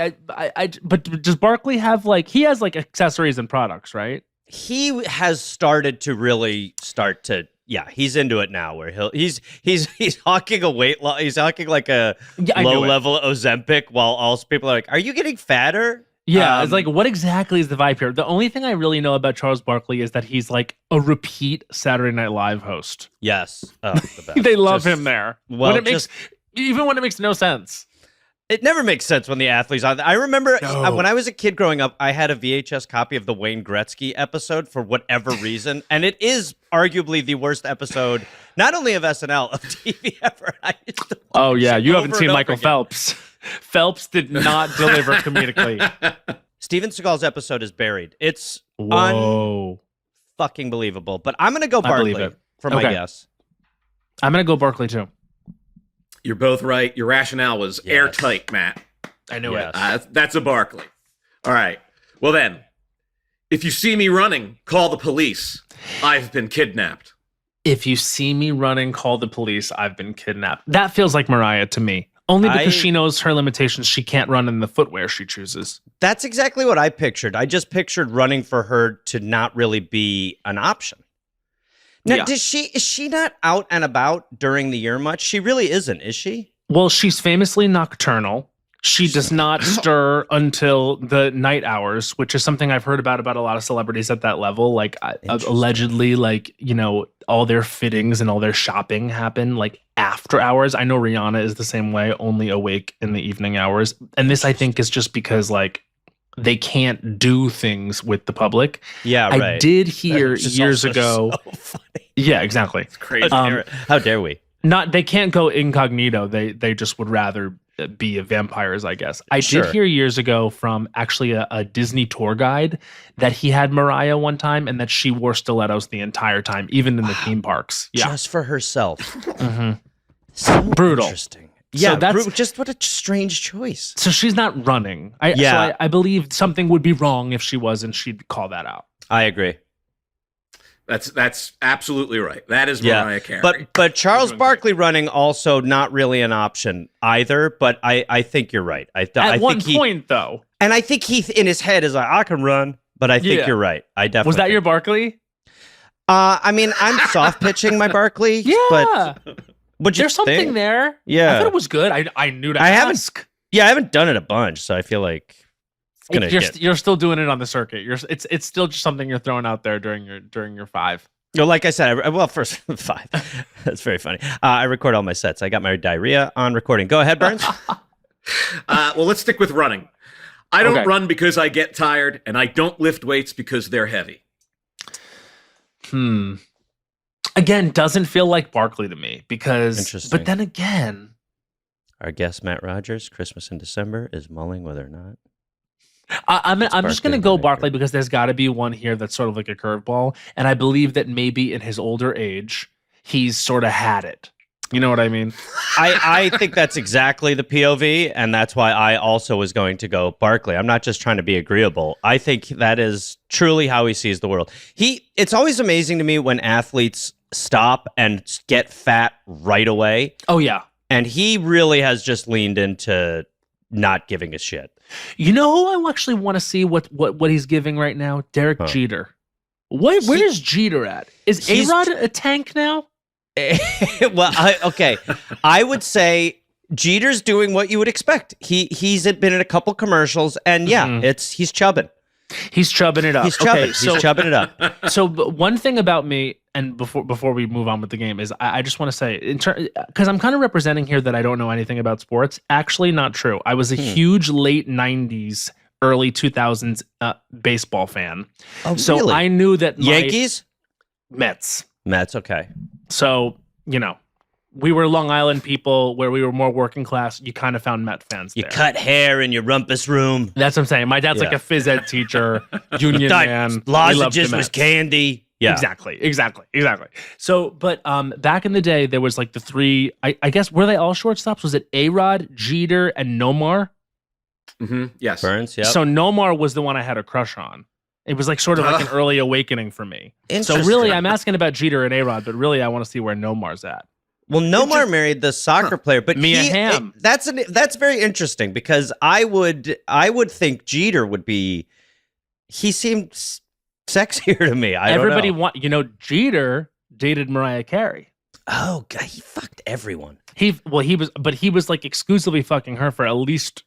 but does Barkley have he has accessories and products, right? He has started to really he's into it now. Where he's hawking a weight loss. He's hawking like a I knew low it. level Ozempic, while also people are like, "Are you getting fatter?" Yeah, it's like, what exactly is the vibe here? The only thing I really know about Charles Barkley is that he's like a repeat Saturday Night Live host. Yes. Oh, the best. They love Just- him there. well, Even when it makes no sense. It never makes sense when the athletes on. I remember No. when I was a kid growing up, I had a VHS copy of the Wayne Gretzky episode for whatever reason, and it is arguably the worst episode, not only of SNL, of TV ever. I used to watch Oh yeah, it you over haven't and seen over Michael again. Phelps. Phelps did not deliver comedically. Steven Seagal's episode is buried. It's Whoa. fucking believable. But I'm gonna go I believe Barkley it. for my Okay. guess. I'm gonna go Barkley too. You're both right. Your rationale was Yes. airtight, Matt. I knew Yes. That's a Barkley. All right. Well then, if you see me running, call the police. I've been kidnapped. If you see me running, call the police. I've been kidnapped. That feels like Mariah to me. Only because she knows her limitations. She can't run in the footwear she chooses. That's exactly what I pictured. I just pictured running for her to not really be an option. Now, Yeah. is she not out and about during the year much? She really isn't, is she? Well, she's famously nocturnal. She does not stir until the night hours, which is something I've heard about a lot of celebrities at that level. Like allegedly, all their fittings and all their shopping happen after hours. I know Rihanna is the same way, only awake in the evening hours. And this, I think, is just because they can't do things with the public. Yeah, right. I did hear Which is years also ago. so funny. Yeah, exactly. Crazy. How dare we? They can't go incognito. They just would rather be vampires, I guess. I Sure. did hear years ago from actually a Disney tour guide that he had Mariah one time and that she wore stilettos the entire time, even in the theme parks. Yeah. Just for herself. Mhm. So Brutal. Interesting. Yeah, that's- just what a strange choice. So she's not running. Yeah. I believe something would be wrong if she was, and she'd call that out. I agree. That's absolutely right. That is Yeah, Mariah Carey. but Charles doing Barkley running also not really an option either. But I think you're right. I At one think point, though, and I think he in his head is like, I can run. But I think Yeah. you're right. I definitely was that think- your Barkley? I mean, I'm soft pitching my Barkley. Yeah. But would you There's something think? there. Yeah. I thought it was good. I knew to I haven't- ask. Yeah, I haven't done it a bunch, so I feel like You're still doing it on the circuit. It's still just something you're throwing out there during your 5. No, like I said, first 5. That's very funny. I record all my sets. I got my diarrhea on recording. Go ahead, Burns. Well, let's stick with running. I don't run because I get tired, and I don't lift weights because they're heavy. Again, doesn't feel like Barkley to me because. Interesting. But then again, our guest Matt Rogers, Christmas in December, is mulling whether or not. I'm just going to go Barkley. Barkley because there's got to be one here that's sort of like a curveball, and I believe that maybe in his older age, he's sort of had it. You know what I mean? I think that's exactly the POV, and that's why I also was going to go Barkley. I'm not just trying to be agreeable. I think that is truly how he sees the world. It's always amazing to me when athletes stop and get fat right away. Oh, yeah. And he really has just leaned into not giving a shit. You know who I actually want to see what he's giving right now? Derek Jeter. Where is Jeter at? Is A-Rod a tank now? Well, I would say Jeter's doing what you would expect. He's been in a couple commercials, and he's chubbing. He's chubbing it up. He's chubbing. He's chubbing it up. So one thing about me, and before we move on with the game, is I just want to say, because I'm kind of representing here that I don't know anything about sports. Actually, not true. I was a huge late 90s, early 2000s baseball fan. Oh, so really? I knew that Yankees? Mets, okay. So, we were Long Island people where we were more working class. You kind of found Met fans You there. cut hair in your rumpus room. That's what I'm saying. My dad's like a phys ed teacher, union man. Lozenges was candy. Yeah. Exactly. So, but back in the day, there was like the 3, I guess, were they all shortstops? Was it A-Rod, Jeter, and Nomar? Mm-hmm. Yes. Burns, yeah. So Nomar was the one I had a crush on. It was like sort of like an early awakening for me. So Interesting. really, I'm asking about Jeter and A-Rod, but really I want to see where Nomar's at. Well, Nomar married the soccer player, but Mia Hamm. That's very interesting because I would think Jeter would be. He seemed sexier to me. Everybody don't know. Jeter dated Mariah Carey. Oh God, he fucked everyone. He was like exclusively fucking her for at least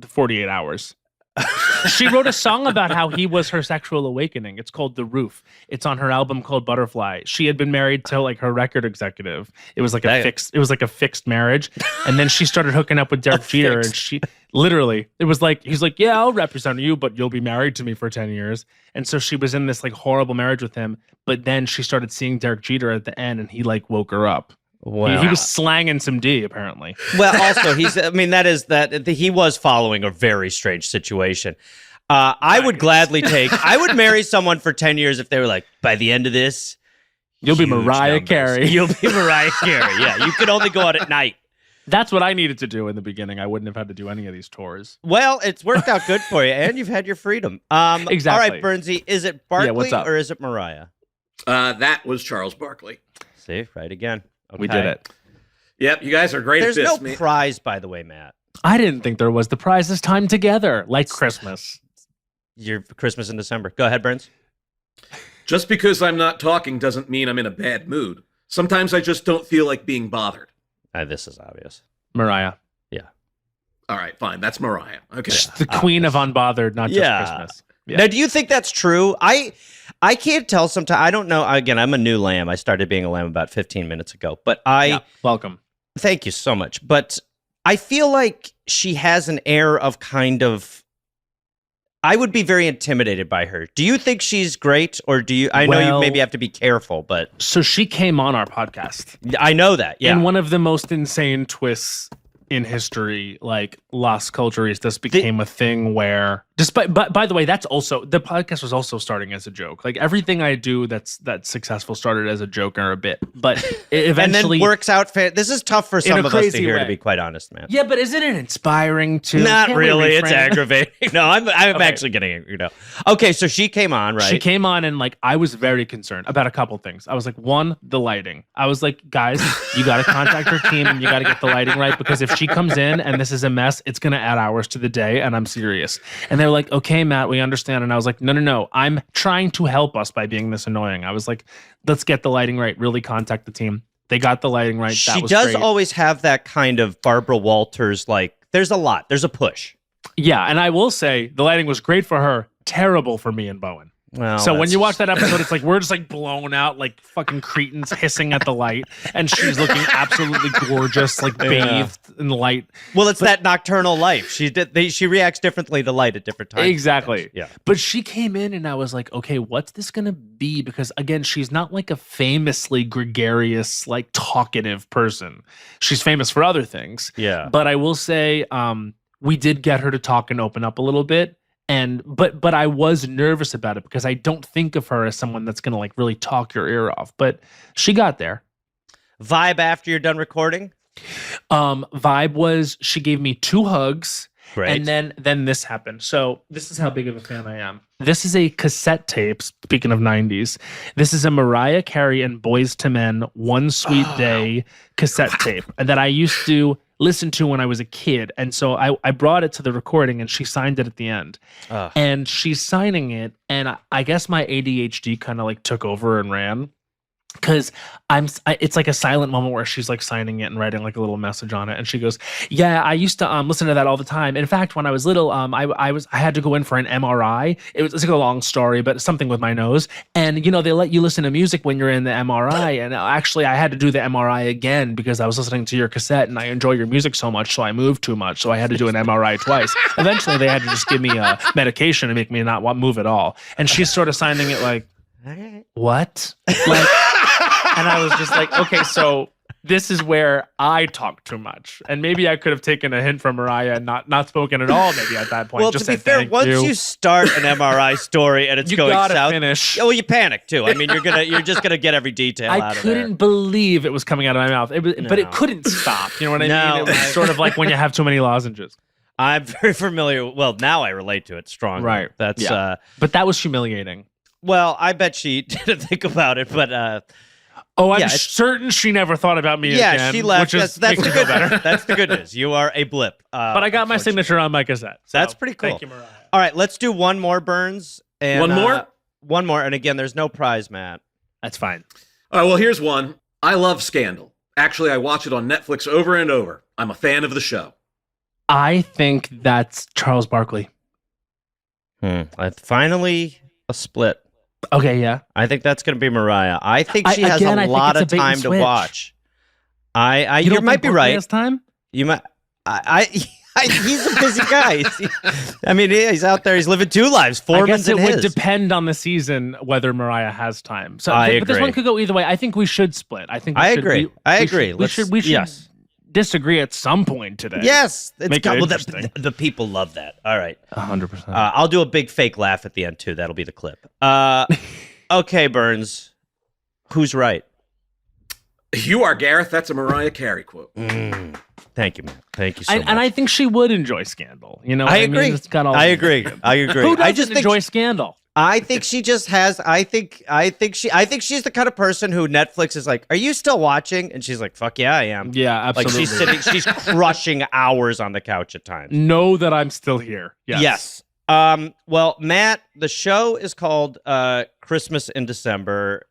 48 hours. She wrote a song about how he was her sexual awakening. It's called The Roof. It's on her album called Butterfly. She had been married to like her record executive. It was like a fixed marriage. And then she started hooking up with Derek Jeter, and she literally, it was like, he's like, yeah, I'll represent you, but you'll be married to me for 10 years. And so she was in this like horrible marriage with him. But then she started seeing Derek Jeter at the end, and he like woke her up. Wow. He was slanging some D, apparently. Well, also he was following a very strange situation. I would marry someone for 10 years if they were like, by the end of this, you'll be Mariah Carey. You'll be Mariah Carey. Yeah, you could only go out at night. That's what I needed to do in the beginning. I wouldn't have had to do any of these tours. Well, it's worked out good for you, and you've had your freedom. Exactly. All right, Bernsey, is it Barkley what's up? or is it Mariah? That was Charles Barkley. See, right again. Okay. We did it. Yep, you guys are great There's at this. no prize, by the way, Matt. I didn't think there was. The prize is time together, like Christmas. Your Christmas in December. Go ahead, Burns. Just because I'm not talking doesn't mean I'm in a bad mood. Sometimes I just don't feel like being bothered. This is obvious. Mariah. Yeah. All right, fine. That's Mariah. Okay. The queen of unbothered, not just Christmas. Yeah. Now, do you think that's true? I can't tell sometimes. I don't know. Again, I'm a new lamb. I started being a lamb about 15 minutes ago. But Welcome. Thank you so much. But I feel like she has an air of kind of. I would be very intimidated by her. Do you think she's great, or do you? I know you maybe have to be careful, but so she came on our podcast. I know that. Yeah, in one of the most insane twists in history, like Las Culturistas became a thing where, despite, but by the way, that's also, the podcast was also starting as a joke. Like everything I do that's successful started as a joke or a bit, but it eventually and then works out. This is tough for some of us to hear, to be quite honest, man. Yeah, but isn't it inspiring too? Not really. It's aggravating. No, I'm actually getting it. Okay, so she came on, right? She came on, and like I was very concerned about a couple things. I was like, one, the lighting. I was like, guys, you got to contact her team and you got to get the lighting right, because if she comes in and this is a mess, it's going to add hours to the day, and I'm serious. And they're like, okay, Matt, we understand. And I was like, no, I'm trying to help us by being this annoying. I was like, let's get the lighting right, really contact the team. They got the lighting right. She does always have that kind of Barbara Walters, like, there's a lot. There's a push. Yeah, and I will say the lighting was great for her, terrible for me and Bowen. Well, So when you watch that episode, it's like we're just like blown out like fucking cretins hissing at the light, and she's looking absolutely gorgeous, like bathed in the light. Well, it's that nocturnal life. She reacts differently to light at different times. Exactly. Yeah. But she came in and I was like, okay, what's this gonna be? Because again, she's not like a famously gregarious, like talkative person. She's famous for other things. Yeah. But I will say, we did get her to talk and open up a little bit. But I was nervous about it because I don't think of her as someone that's gonna like really talk your ear off. But she got there. Vibe after you're done recording? Vibe was she gave me 2 hugs. Great. And then this happened. So this is how big of a fan I am. This is a cassette tape, speaking of 90s. This is a Mariah Carey and Boyz II Men One Sweet Day cassette tape that I used to listen to when I was a kid. And so I brought it to the recording and she signed it at the end. And she's signing it. And I guess my ADHD kind of like took over and ran. Because it's like a silent moment where she's like signing it and writing like a little message on it, and she goes, "Yeah, I used to listen to that all the time. In fact, when I was little, I had to go in for an MRI. It's like a long story, but something with my nose. And they let you listen to music when you're in the MRI. And actually, I had to do the MRI again because I was listening to your cassette and I enjoy your music so much, so I moved too much, so I had to do an MRI twice. Eventually, they had to just give me a medication to make me not move at all. And she's sort of signing it like, what? Like." And I was just like, okay, so this is where I talk too much. And maybe I could have taken a hint from Mariah and not spoken at all maybe at that point. Well, just to be fair, once you start an MRI story and it's you going gotta south, finish. well, you panic too. I mean, you're just gonna get every detail out of there. I couldn't believe it was coming out of my mouth. But it couldn't stop. You know what I mean? It was sort of like when you have too many lozenges. I'm very familiar. Well, now I relate to it strongly. Right. That's but that was humiliating. Well, I bet she didn't think about it, but I'm certain she never thought about me again. Yeah, she left. That's the good better. That's the good news. You are a blip. But I got my signature on my cassette. So that's pretty cool. Thank you, Mariah. All right, let's do one more, Burns. And, One more? One more. And again, there's no prize, Matt. That's fine. All right, well, here's one. I love Scandal. Actually, I watch it on Netflix over and over. I'm a fan of the show. I think that's Charles Barkley. Finally, a split. Okay, yeah. I think that's going to be Mariah. I think she has a lot of time to watch. You might be right. Has time? You might. He's a busy guy. I mean, he's out there. He's living 2 lives. Foreman's in his. It would depend on the season whether Mariah has time. So, I agree. But this one could go either way. I think we should split. I agree. I agree. We should yes. disagree at some point today. Yes, interesting. The people love that. All right, 100%. I'll do a big fake laugh at the end too. That'll be the clip. Okay, Burns, who's right? You are, Gareth. That's a Mariah Carey quote. Thank you, man. Thank you so much. And I think she would enjoy Scandal. You know, I agree. It's got all I agree. Who doesn't enjoy Scandal? I think she just has. I think she's the kind of person who Netflix is like, "Are you still watching?" And she's like, "Fuck yeah, I am." Yeah, absolutely. Like she's crushing hours on the couch at times. Know that I'm still here. Yes. Well, Matt, the show is called Christmas in December.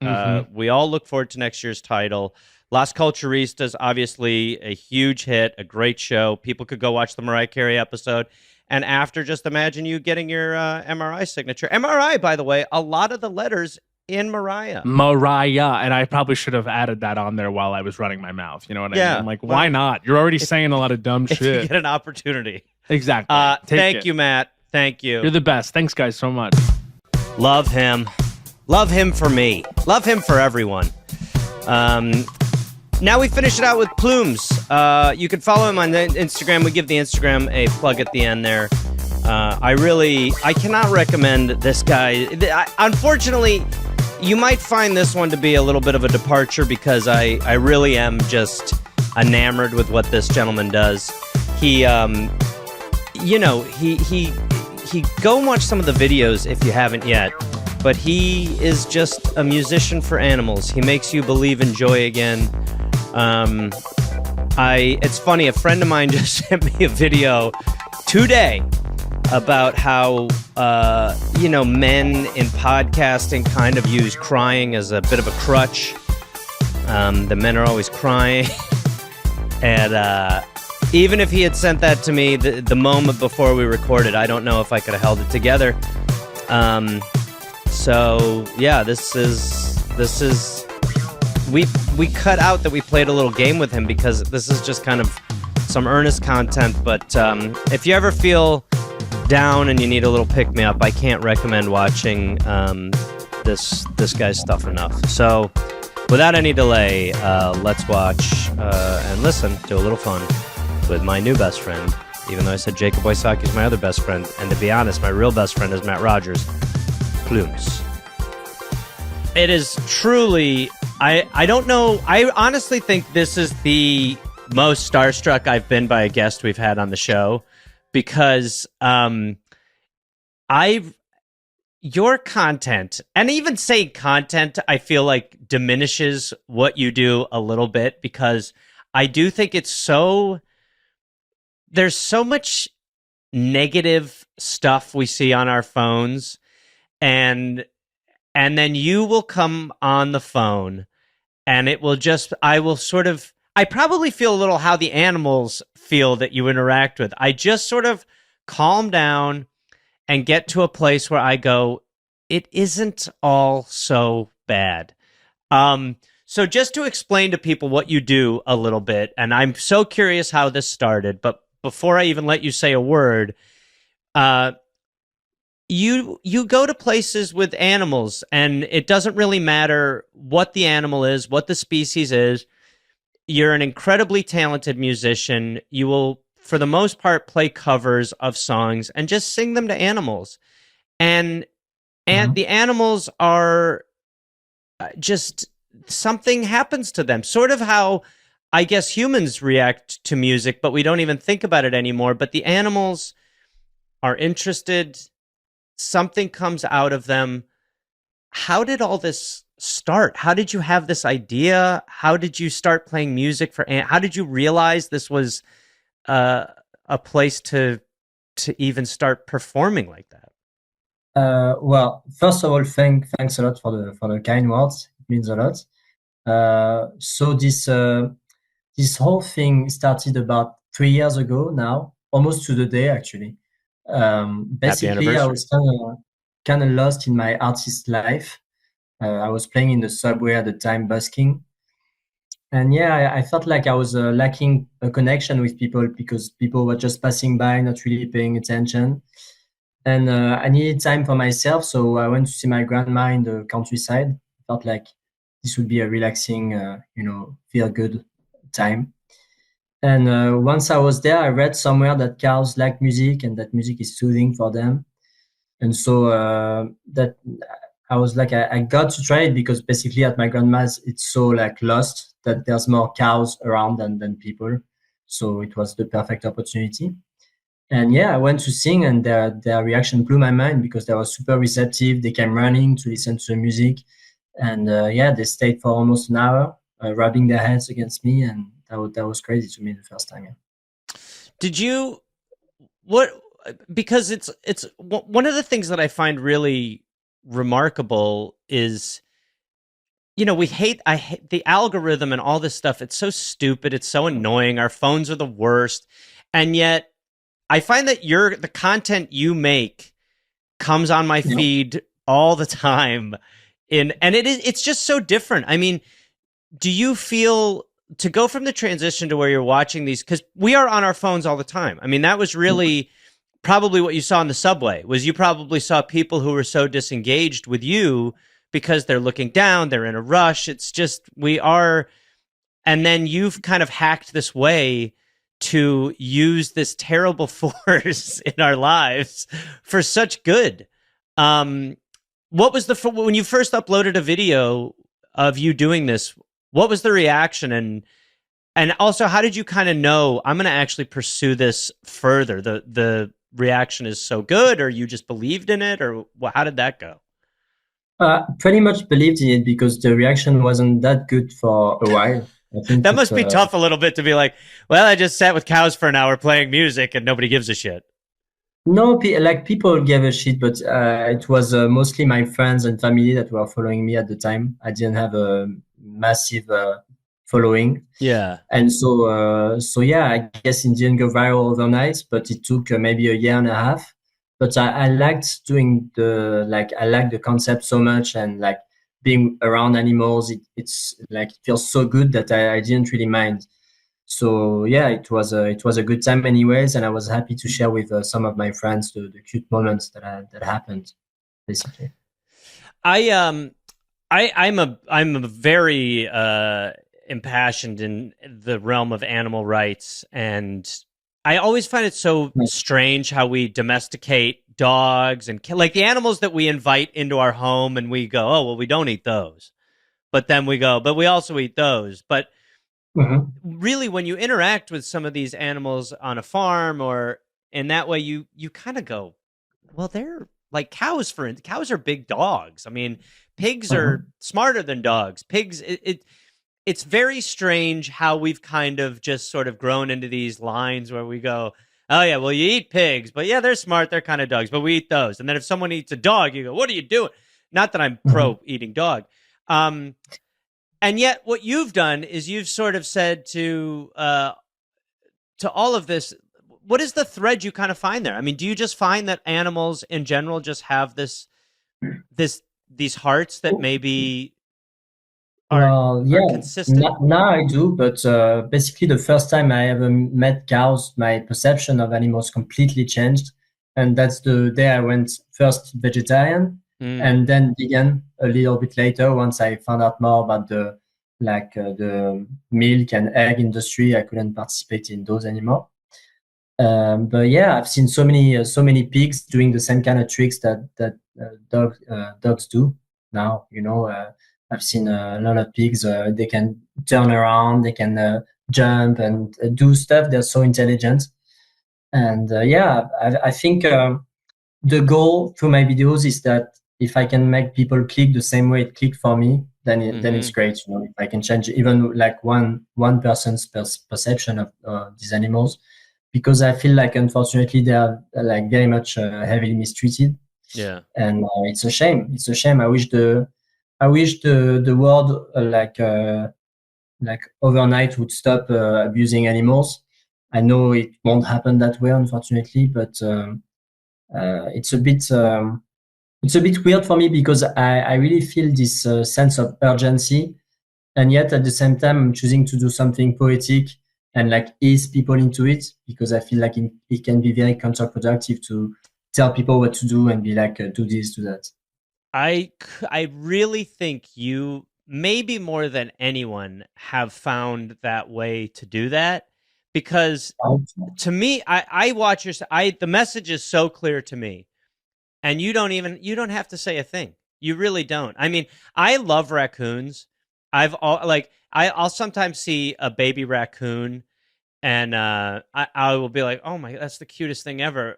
We all look forward to next year's title. Las Culturistas, obviously a huge hit, a great show. People could go watch the Mariah Carey episode. And after, just imagine you getting your MRI signature. MRI, by the way, a lot of the letters in Mariah. And I probably should have added that on there while I was running my mouth. You know what I mean? I'm like, why not? You're already saying a lot of dumb shit. You get an opportunity. Exactly. Thank you, Matt. Thank you. You're the best. Thanks, guys, so much. Love him. Love him for me. Love him for everyone. Now we finish it out with Plumes. You can follow him on Instagram. We give the Instagram a plug at the end there. I cannot recommend this guy. Unfortunately, you might find this one to be a little bit of a departure because I really am just enamored with what this gentleman does. He go and watch some of the videos if you haven't yet. But he is just a musician for animals. He makes you believe in joy again. It's funny, a friend of mine just sent me a video today about how, men in podcasting kind of use crying as a bit of a crutch. The men are always crying. And even if he had sent that to me the moment before we recorded, I don't know if I could have held it together. So yeah, this is we cut out that we played a little game with him because this is just kind of some earnest content. But if you ever feel down and you need a little pick-me-up, I can't recommend watching this guy's stuff enough. So without any delay, let's watch and listen to a little fun with my new best friend, even though I said Jacob Wysocki is my other best friend, and to be honest, my real best friend is Matt Rogers. Plumes. It is truly, I don't know, I honestly think this is the most starstruck I've been by a guest we've had on the show, because your content, and even saying content, I feel like diminishes what you do a little bit, because I do think it's there's so much negative stuff we see on our phones, and then you will come on the phone and it will just, I probably feel a little how the animals feel that you interact with. I just sort of calm down and get to a place where I go, it isn't all so bad. So just to explain to people what you do a little bit, and I'm so curious how this started, but before I even let you say a word, you go to places with animals, and it doesn't really matter what the animal is, what the species is. You're an incredibly talented musician. You will, for the most part, play covers of songs and just sing them to animals. And the animals are just, something happens to them. Sort of how, I guess, humans react to music, but we don't even think about it anymore. But the animals are interested. Something comes out of them. How did all this start? How did you have this idea? How did you start playing music for? How did you realize this was a place to even start performing like that? Well, first of all, thanks a lot for the kind words. It means a lot. So this whole thing started about 3 years ago now, almost to the day actually. Basically, I was kind of lost in my artist life. I was playing in the subway at the time, busking, and yeah, I felt like I was lacking a connection with people because people were just passing by, not really paying attention. And I needed time for myself, so I went to see my grandma in the countryside. Felt like this would be a relaxing, feel good time. And once I was there, I read somewhere that cows like music and that music is soothing for them. And so that I was like, I got to try it because basically at my grandma's, it's so like lost that there's more cows around than people. So it was the perfect opportunity. And yeah, I went to sing, and their reaction blew my mind because they were super receptive. They came running to listen to the music. And they stayed for almost an hour, rubbing their heads against me, and that was crazy to me the first time. Yeah. Did you because it's one of the things that I find really remarkable is, I hate the algorithm and all this stuff. It's so stupid. It's so annoying. Our phones are the worst. And yet I find that the content you make comes on my feed all the time. It's just so different. I mean, do you feel, to go from the transition to where you're watching these, because we are on our phones all the time. I mean, that was really probably what you saw in the subway, was you probably saw people who were so disengaged with you because they're looking down, they're in a rush. It's just, and then you've kind of hacked this way to use this terrible force in our lives for such good. What was when you first uploaded a video of you doing this, what was the reaction? And also, how did you kind of know, I'm going to actually pursue this further? The reaction is so good, or you just believed in it, or how did that go? Pretty much believed in it because the reaction wasn't that good for a while. I think that must be tough a little bit to be like, well, I just sat with cows for an hour playing music and nobody gives a shit. No, people gave a shit, but it was mostly my friends and family that were following me at the time. I didn't have a massive following. Yeah. And so yeah, I guess it didn't go viral overnight, but it took maybe a year and a half. But I liked doing I liked the concept so much, and like being around animals, it's like it feels so good that I didn't really mind. So yeah, it was a good time anyways, and I was happy to share with some of my friends the cute moments that happened, basically. I'm a very impassioned in the realm of animal rights, and I always find it so strange how we domesticate dogs and like the animals that we invite into our home, and we go, oh well, we don't eat those, but then we go, but we also eat those. But really, when you interact with some of these animals on a farm or in that way, you kind of go, well, they're like cows. Cows are big dogs. I mean, pigs are smarter than dogs. Pigs, it's very strange how we've kind of just sort of grown into these lines where we go, oh yeah, well you eat pigs, but yeah, they're smart. They're kind of dogs, but we eat those. And then if someone eats a dog, you go, what are you doing? Not that I'm pro eating dog. And yet what you've done is you've sort of said to all of this, what is the thread you kind of find there? I mean, do you just find that animals in general just have these hearts that maybe are consistent? Now I do, but basically the first time I ever met cows, my perception of animals completely changed. And that's the day I went first vegetarian and then vegan a little bit later. Once I found out more about the milk and egg industry, I couldn't participate in those anymore. But yeah, I've seen so many pigs doing the same kind of tricks that dogs do now. I've seen a lot of pigs. They can turn around, they can jump and do stuff. They're so intelligent. And I think the goal through my videos is that if I can make people click the same way it clicked for me, then it's great. If I can change even like one person's perception of these animals, because I feel like unfortunately they are like very much heavily mistreated. Yeah, and it's a shame. It's a shame. I wish the world like overnight would stop abusing animals. I know it won't happen that way, unfortunately, but it's a bit weird for me because I really feel this sense of urgency, and yet at the same time I'm choosing to do something poetic and like ease people into it, because I feel like it can be very counterproductive to tell people what to do and be like, do this, do that. I really think you, maybe more than anyone, have found that way to do that, because to me, I watch the message is so clear to me, and you don't have to say a thing. You really don't. I mean, I love raccoons. I'll sometimes see a baby raccoon, and I will be like, oh my, that's the cutest thing ever.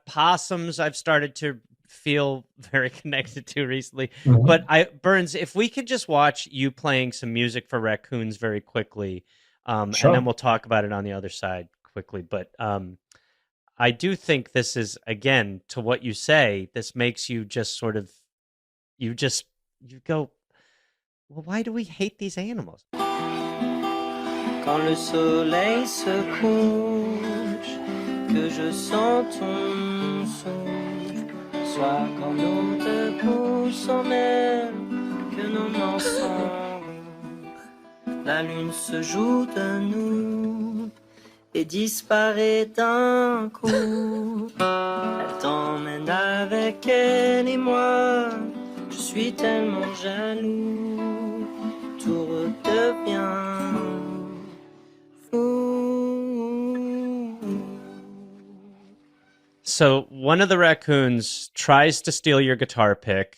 Possums, I've started to feel very connected to recently. But Burns, if we could just watch you playing some music for raccoons very quickly, Sure. and then we'll talk about it on the other side quickly. But I do think this is, again, to what you say, this makes you just sort of, you go, well, why do we hate these animals? Quand le soleil se couche, que je sens ton souffle, soit quand l'eau te pousse en mer, que nos mains s'enroulent, la lune se joue de nous et disparaît d'un coup. Elle t'emmène avec elle et moi, je suis tellement jaloux, tout redevient fou. So one of the raccoons tries to steal your guitar pick.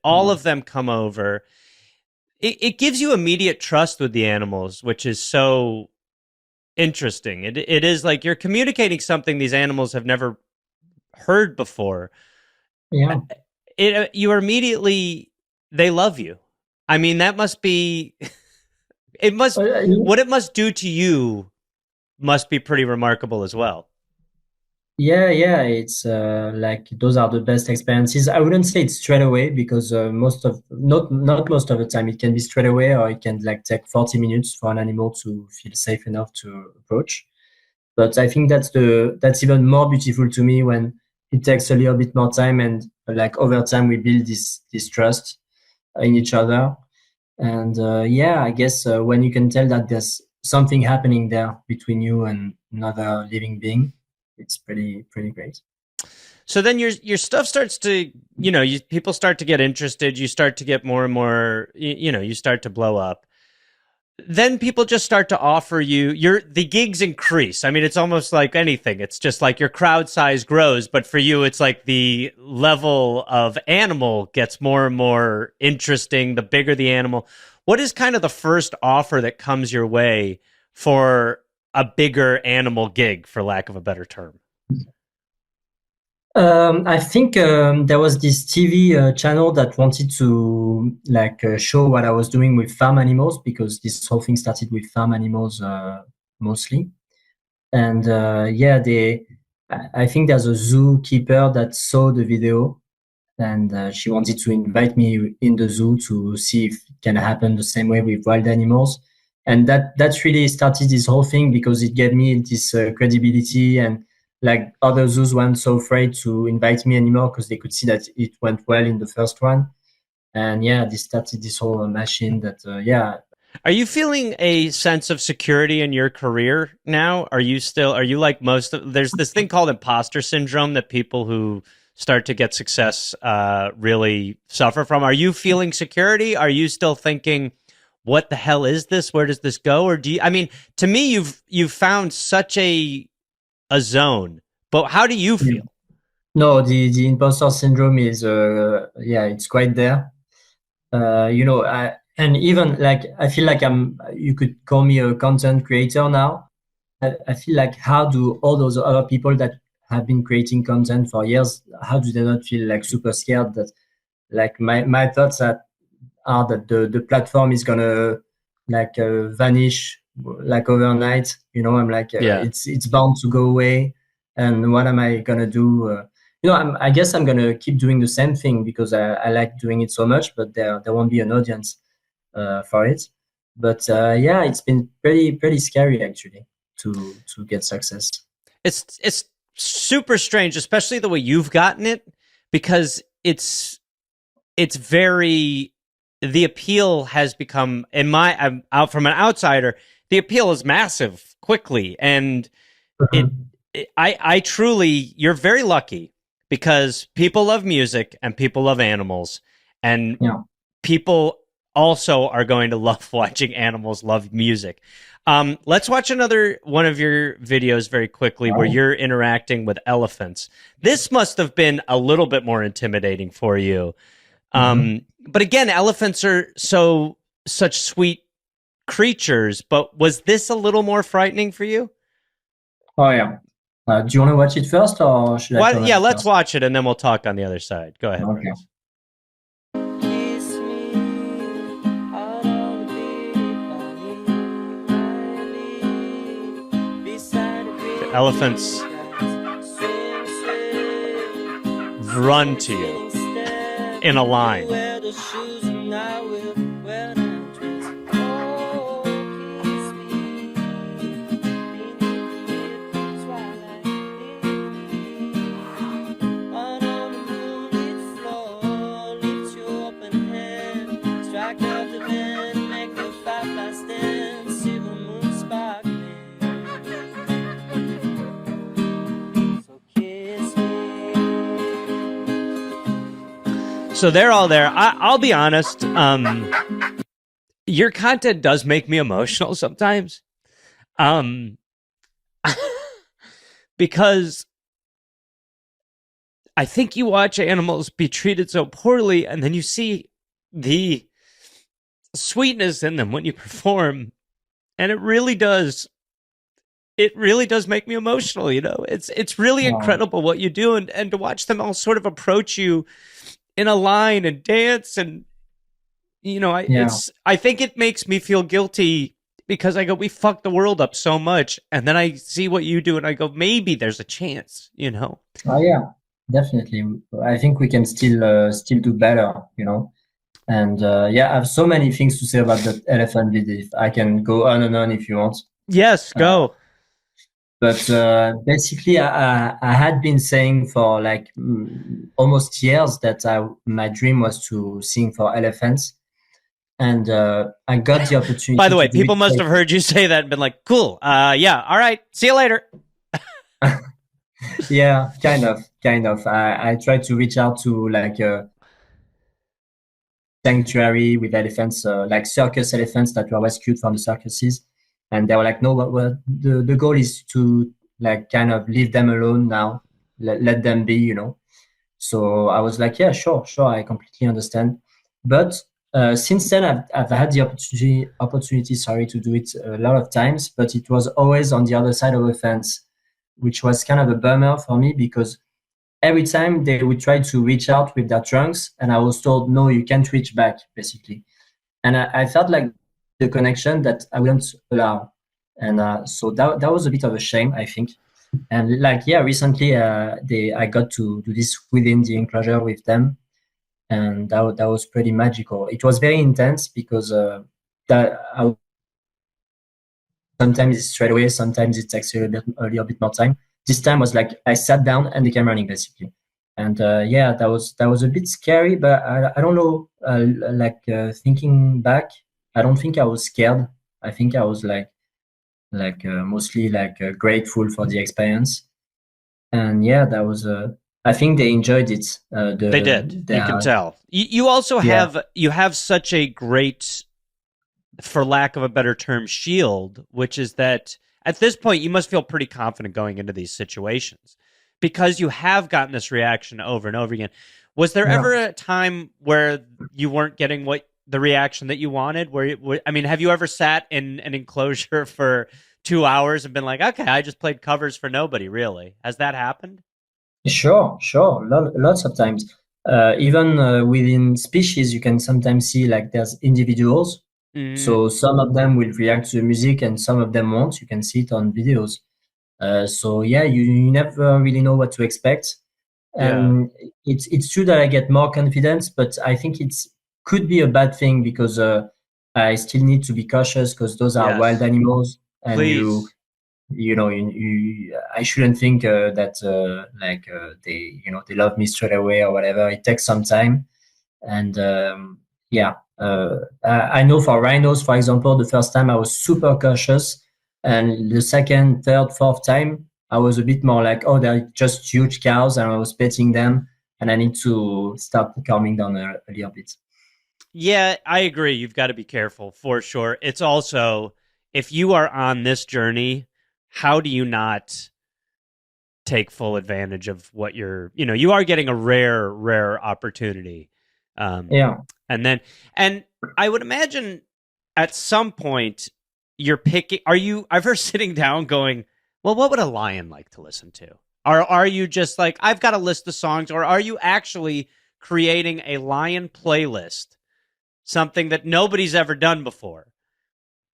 All of them come over. It gives you immediate trust with the animals, which is so interesting. It is like you're communicating something these animals have never heard before. Yeah. You are immediately, they love you. I mean, that must be, what it must do to you must be pretty remarkable as well. Yeah, it's like those are the best experiences. I wouldn't say it's straight away because not most of the time it can be straight away, or it can like take 40 minutes for an animal to feel safe enough to approach. But I think that's even more beautiful to me when it takes a little bit more time, and like over time we build this trust in each other. And yeah, I guess when you can tell that there's something happening there between you and another living being, it's pretty great. So then your stuff starts to, people start to get interested. You start to get more and more, you start to blow up. Then people just start to offer you the gigs increase. I mean, it's almost like anything. It's just like your crowd size grows, but for you, it's like the level of animal gets more and more interesting, the bigger the animal. What is kind of the first offer that comes your way for a bigger animal gig, for lack of a better term? I think there was this TV channel that wanted to like show what I was doing with farm animals, because this whole thing started with farm animals mostly. And yeah, I think there's a zookeeper that saw the video, and she wanted to invite me in the zoo to see if it can happen the same way with wild animals. And that's really started this whole thing, because it gave me this credibility, and like other zoos weren't so afraid to invite me anymore because they could see that it went well in the first one. And yeah, this started this whole machine that yeah. Are you feeling a sense of security in your career now? Are you like there's this thing called imposter syndrome that people who start to get success really suffer from. Are you feeling security? Are you still thinking, what the hell is this? Where does this go? Or to me, you've found such a zone, but how do you feel? No, the imposter syndrome is yeah, it's quite there. And even like I feel like you could call me a content creator now. I feel like, how do all those other people that have been creating content for years, how do they not feel like super scared that like my thoughts are that the platform is gonna like vanish like overnight. I'm like it's bound to go away, and what am I gonna do? I guess I'm gonna keep doing the same thing because I like doing it so much, but there won't be an audience for it. But yeah, it's been pretty scary actually to get success. It's super strange, especially the way you've gotten it, because it's very, the appeal has become, I'm out from an outsider, the appeal is massive quickly. And I truly, you're very lucky, because people love music and people love animals, and people also are going to love watching animals love music. Let's watch another one of your videos very quickly where you're interacting with elephants. This must have been a little bit more intimidating for you. But again, elephants are such sweet creatures, but was this a little more frightening for you? Oh yeah. Do you want to watch it first, or should I? Yeah, let's watch it and then we'll talk on the other side. Go ahead. Okay. The elephants run to you in a line. So they're all there. I'll be honest. Your content does make me emotional sometimes. Because I think you watch animals be treated so poorly, and then you see the sweetness in them when you perform, and it really does make me emotional. It's really incredible what you do, and to watch them all sort of approach you in a line and dance, and I think it makes me feel guilty because I go, we fucked the world up so much, and then I see what you do, and I go, maybe there's a chance, you know. Oh yeah, definitely. I think we can still do better, you know. And yeah, I have so many things to say about that elephant video. I can go on and on if you want. Yes, go. But basically, I had been saying for like almost years that my dream was to sing for elephants. And I got the opportunity. By the way, to do people it must like- have heard you say that and been like, cool. Yeah, all right. See you later. Yeah, kind of. I tried to reach out to like a sanctuary with elephants, like circus elephants that were rescued from the circuses. And they were like, no, what the goal is to like kind of leave them alone now, let them be, you know. So I was like, yeah, sure, I completely understand. But since then, I've had the opportunity, sorry, to do it a lot of times, but it was always on the other side of the fence, which was kind of a bummer for me because every time they would try to reach out with their trunks, and I was told, no, you can't reach back, basically. And I felt like the connection that I wouldn't allow. And so that was a bit of a shame, I think. And like, yeah, recently I got to do this within the enclosure with them. And that was pretty magical. It was very intense because sometimes it's straight away, sometimes it takes a little bit more time. This time was like I sat down and they came running basically, and yeah, that was a bit scary. But I don't know. Thinking back, I don't think I was scared. I think I was mostly grateful for the experience. And yeah, that was. I think they enjoyed it. They did. You can tell. You also have such a great, for lack of a better term, shield, which is that at this point you must feel pretty confident going into these situations because you have gotten this reaction over and over again. Was there ever a time where you weren't getting the reaction that you wanted? Have you ever sat in an enclosure for 2 hours and been like, okay, I just played covers for nobody, really? Has that happened? Sure. Lots of times. Even within species, you can sometimes see like there's individuals. So some of them will react to the music and some of them won't. You can see it on videos. So yeah, you never really know what to expect. And it's true that I get more confidence, but I think could be a bad thing because I still need to be cautious because those are wild animals. And Please. I shouldn't think that they love me straight away or whatever. It takes some time. And I know for rhinos, for example, the first time I was super cautious, and the second, third, fourth time I was a bit more like, oh, they're just huge cows, and I was petting them, and I need to start calming down a little bit. Yeah, I agree. You've got to be careful for sure. It's also, if you are on this journey, how do you not take full advantage of what you are getting a rare opportunity. And I would imagine at some point you're picking, are you ever sitting down going, well, what would a lion like to listen to? Or are you just like, I've got a list of songs, or are you actually creating a lion playlist, something that nobody's ever done before?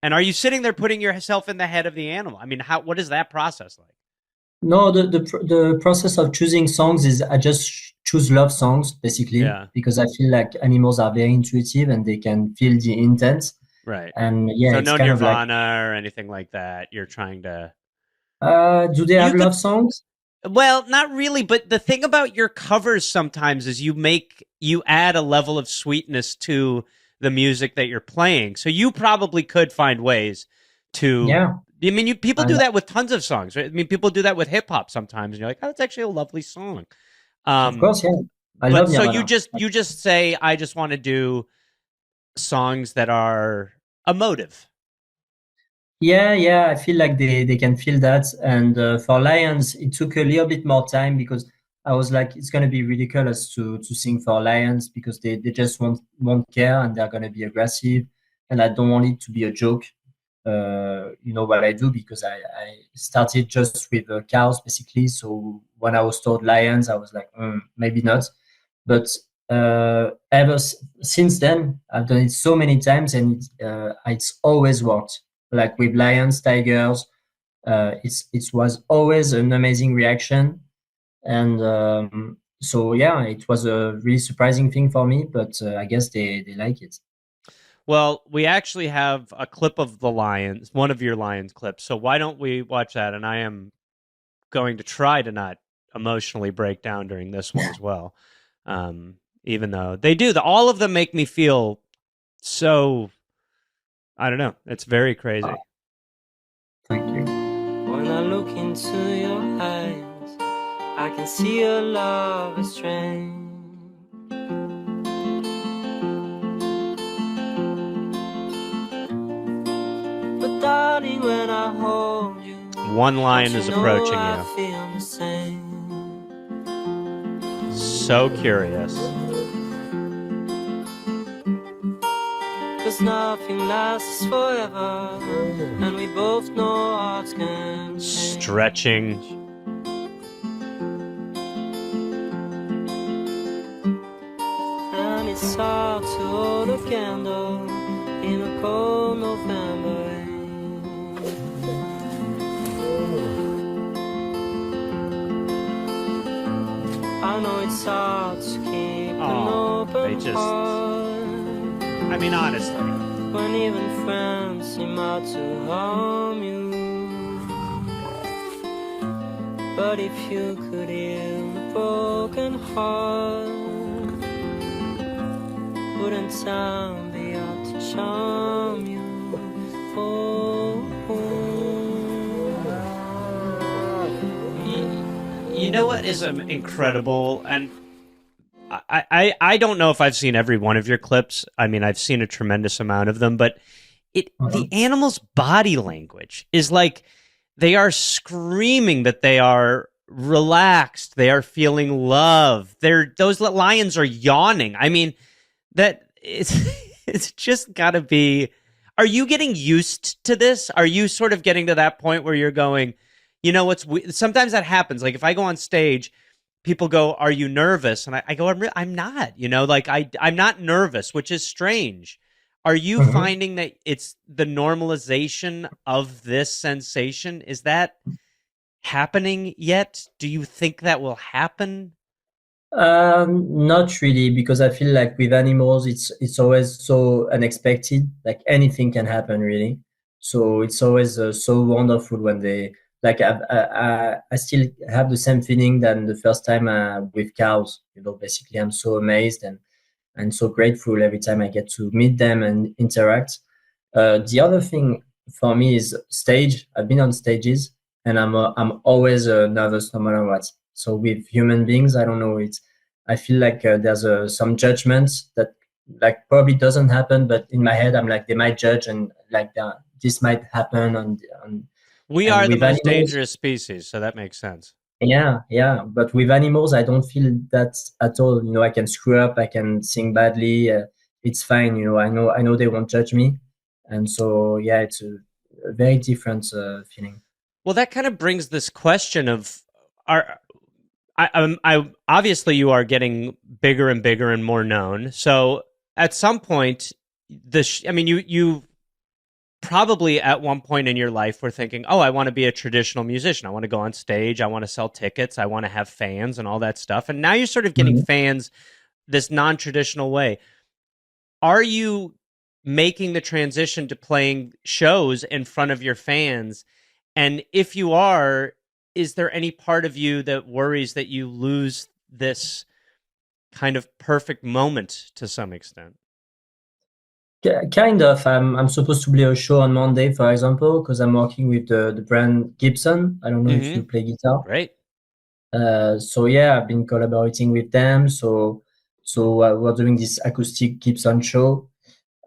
And are you sitting there putting yourself in the head of the animal? I mean, what is that process like? No, the process of choosing songs is I just choose love songs, basically, because I feel like animals are very intuitive and they can feel the intent. Right. And yeah, so it's no kind Nirvana of or anything like that. You're trying to... do they have love songs? Well, not really, but the thing about your covers sometimes is you add a level of sweetness to the music that you're playing. So you probably could find ways to... Yeah. I mean, people do that with tons of songs. Right? I mean, people do that with hip hop sometimes, and you're like, "Oh, it's actually a lovely song." Of course, yeah. I but love so Nirvana. you just say, "I just want to do songs that are emotive." Yeah. I feel like they can feel that. And for lions, it took a little bit more time because I was like, it's going to be ridiculous to sing for lions because they just won't care and they're going to be aggressive. And I don't want it to be a joke. You know what I do, because I started just with cows basically. So when I was told lions, I was like, maybe not. But since then, I've done it so many times, and it's always worked. like with lions, tigers. It was always an amazing reaction, and so yeah, it was a really surprising thing for me. But I guess they like it. Well, we actually have a clip of the Lions, one of your Lions clips. So why don't we watch that? And I am going to try to not emotionally break down during this one as well. Even though they do, all of them make me feel so, I don't know. It's very crazy. Thank you. When I look into your eyes, I can see your love is strange. But darling, when I hold you, One lion don't is you know approaching I you. feel the same. So curious. 'Cause nothing lasts forever, and we both know hearts can change. Stretching. And it's hard to hold a candle in a cold November rain. I know it's hard to keep an open they just- heart I mean, honestly. when even friends seem out to harm you. But if you could heal a broken heart, wouldn't time be out to charm you? Oh, You know what is incredible? And I don't know if I've seen every one of your clips. I mean, I've seen a tremendous amount of them, but the animal's body language is like they are screaming that they are relaxed, they are feeling love. Those lions are yawning. I mean, that it's just got to be. Are you getting used to this? Are you sort of getting to that point where you're going, you know, sometimes that happens. Like if I go on stage, people go, "Are you nervous?" And I go, "I'm not." You know, like I'm not nervous, which is strange. Are you finding that it's the normalization of this sensation? Is that happening yet? Do you think that will happen? Not really, because I feel like with animals, it's always so unexpected. Like anything can happen, really. So it's always so wonderful when they like. I still have the same feeling than the first time with cows. You know, basically, I'm so amazed and so grateful every time I get to meet them and interact. The other thing for me is stage. I've been on stages, and I'm always nervous no matter what. So with human beings, I don't know. I feel like there's some judgments that like probably doesn't happen, but in my head, I'm like they might judge and like this might happen. We and are the with most animals, dangerous species, so that makes sense. yeah. But with animals, I don't feel that at all. You know, I can screw up, I can sing badly. It's fine. You know, I know they won't judge me, and so yeah, it's a very different feeling. Well, that kind of brings this question of I obviously you are getting bigger and bigger and more known. So at some point, I mean, you probably at one point in your life were thinking, oh, I want to be a traditional musician. I want to go on stage. I want to sell tickets. I want to have fans and all that stuff. And now you're sort of getting fans this non-traditional way. Are you making the transition to playing shows in front of your fans? And if you are, is there any part of you that worries that you lose this kind of perfect moment to some extent? Kind of. I'm supposed to play a show on Monday, for example, because I'm working with the brand Gibson. I don't know if you play guitar. Great. So yeah, I've been collaborating with them. So we're doing this acoustic Gibson show.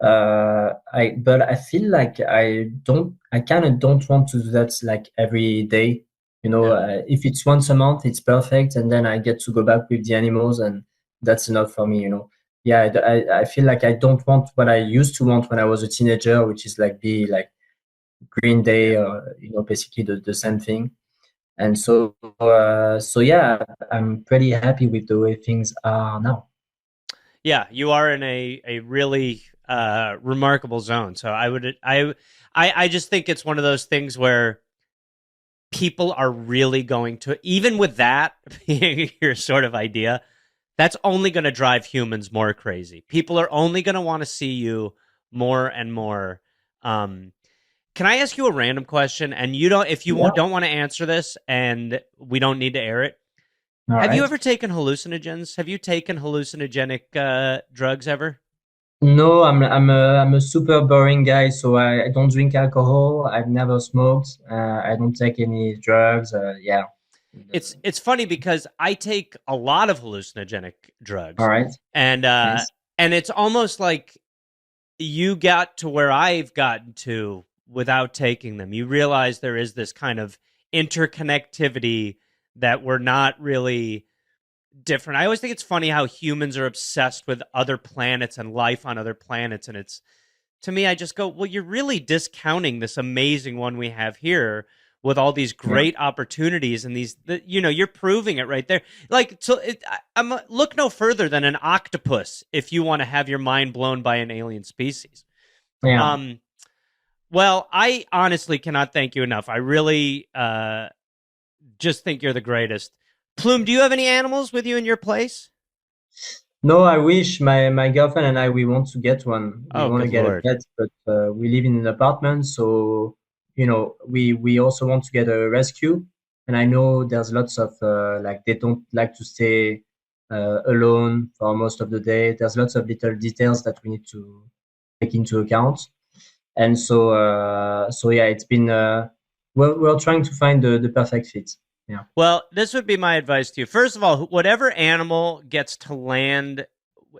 But I feel like I kind of don't want to do that like every day. You know, if it's once a month, it's perfect, and then I get to go back with the animals, and that's enough for me. You know, yeah, I feel like I don't want what I used to want when I was a teenager, which is like be like Green Day, or you know, basically the same thing. And so yeah, I'm pretty happy with the way things are now. Yeah, you are in a really remarkable zone. So I just think it's one of those things where people are really going to, even with that being your sort of idea, that's only going to drive humans more crazy. People are only going to want to see you more and more. Can I ask you a random question? And you don't, if you don't want to answer this, and we don't need to air it. Have you ever taken hallucinogens? Have you taken hallucinogenic drugs ever? No, I'm a super boring guy, so I don't drink alcohol. I've never smoked. I don't take any drugs. Yeah. It's funny because I take a lot of hallucinogenic drugs. All right. And Nice. and it's almost like you got to where I've gotten to without taking them. You realize there is this kind of interconnectivity that we're not really different. I always think it's funny how humans are obsessed with other planets and life on other planets. And it's, to me, I just go, well, you're really discounting this amazing one we have here with all these great opportunities and these, you're proving it right there. Like, so look no further than an octopus if you want to have your mind blown by an alien species. Yeah. Well, I honestly cannot thank you enough. I really just think you're the greatest. Plume, do you have any animals with you in your place? No, I wish my girlfriend and I, we want to get one. We Oh, want to good get Lord. a pet, but we live in an apartment, so we also want to get a rescue. And I know there's lots of like they don't like to stay alone for most of the day. There's lots of little details that we need to take into account. And so yeah, it's been we're trying to find the perfect fit. Yeah. Well, this would be my advice to you. First of all, whatever animal gets to land,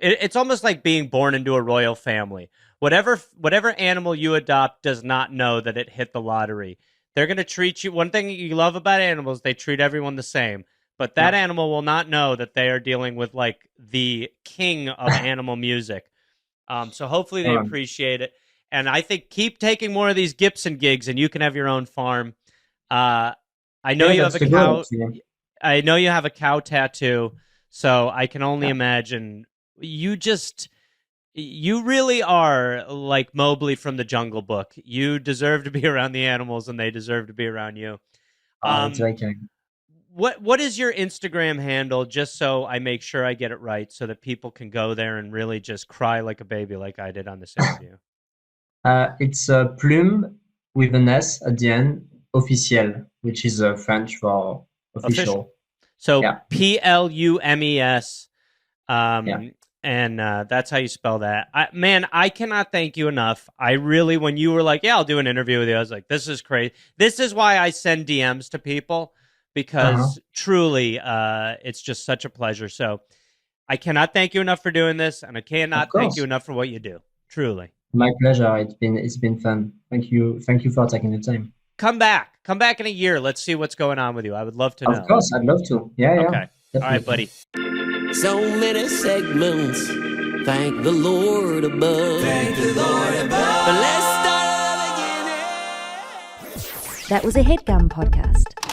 it's almost like being born into a royal family. Whatever animal you adopt does not know that it hit the lottery. They're going to treat you. One thing you love about animals, they treat everyone the same. But that animal will not know that they are dealing with like the king of animal music. So hopefully they appreciate it. And I think keep taking more of these Gibson gigs, and you can have your own farm. I know you have a cow. I know you have a cow tattoo, so I can only imagine you really are like Mowgli from the Jungle Book. You deserve to be around the animals, and they deserve to be around you. What is your Instagram handle, just so I make sure I get it right, so that people can go there and really just cry like a baby, like I did on this interview? It's Plume with an S at the end, officiel, which is French for official. So Plumes, and that's how you spell that. I cannot thank you enough. I really, when you were like, yeah, I'll do an interview with you, I was like, this is crazy. This is why I send DMs to people, because truly, it's just such a pleasure. So I cannot thank you enough for doing this, and I cannot thank you enough for what you do. Truly. My pleasure. It's been fun. Thank you for taking the time. Come back in a year. Let's see what's going on with you. I would love to know. Of course, I'd love to. Yeah. Okay. Definitely. All right, buddy. So many segments. Thank the Lord above. Thank the Lord above. But let's start again. That was a Headgum podcast.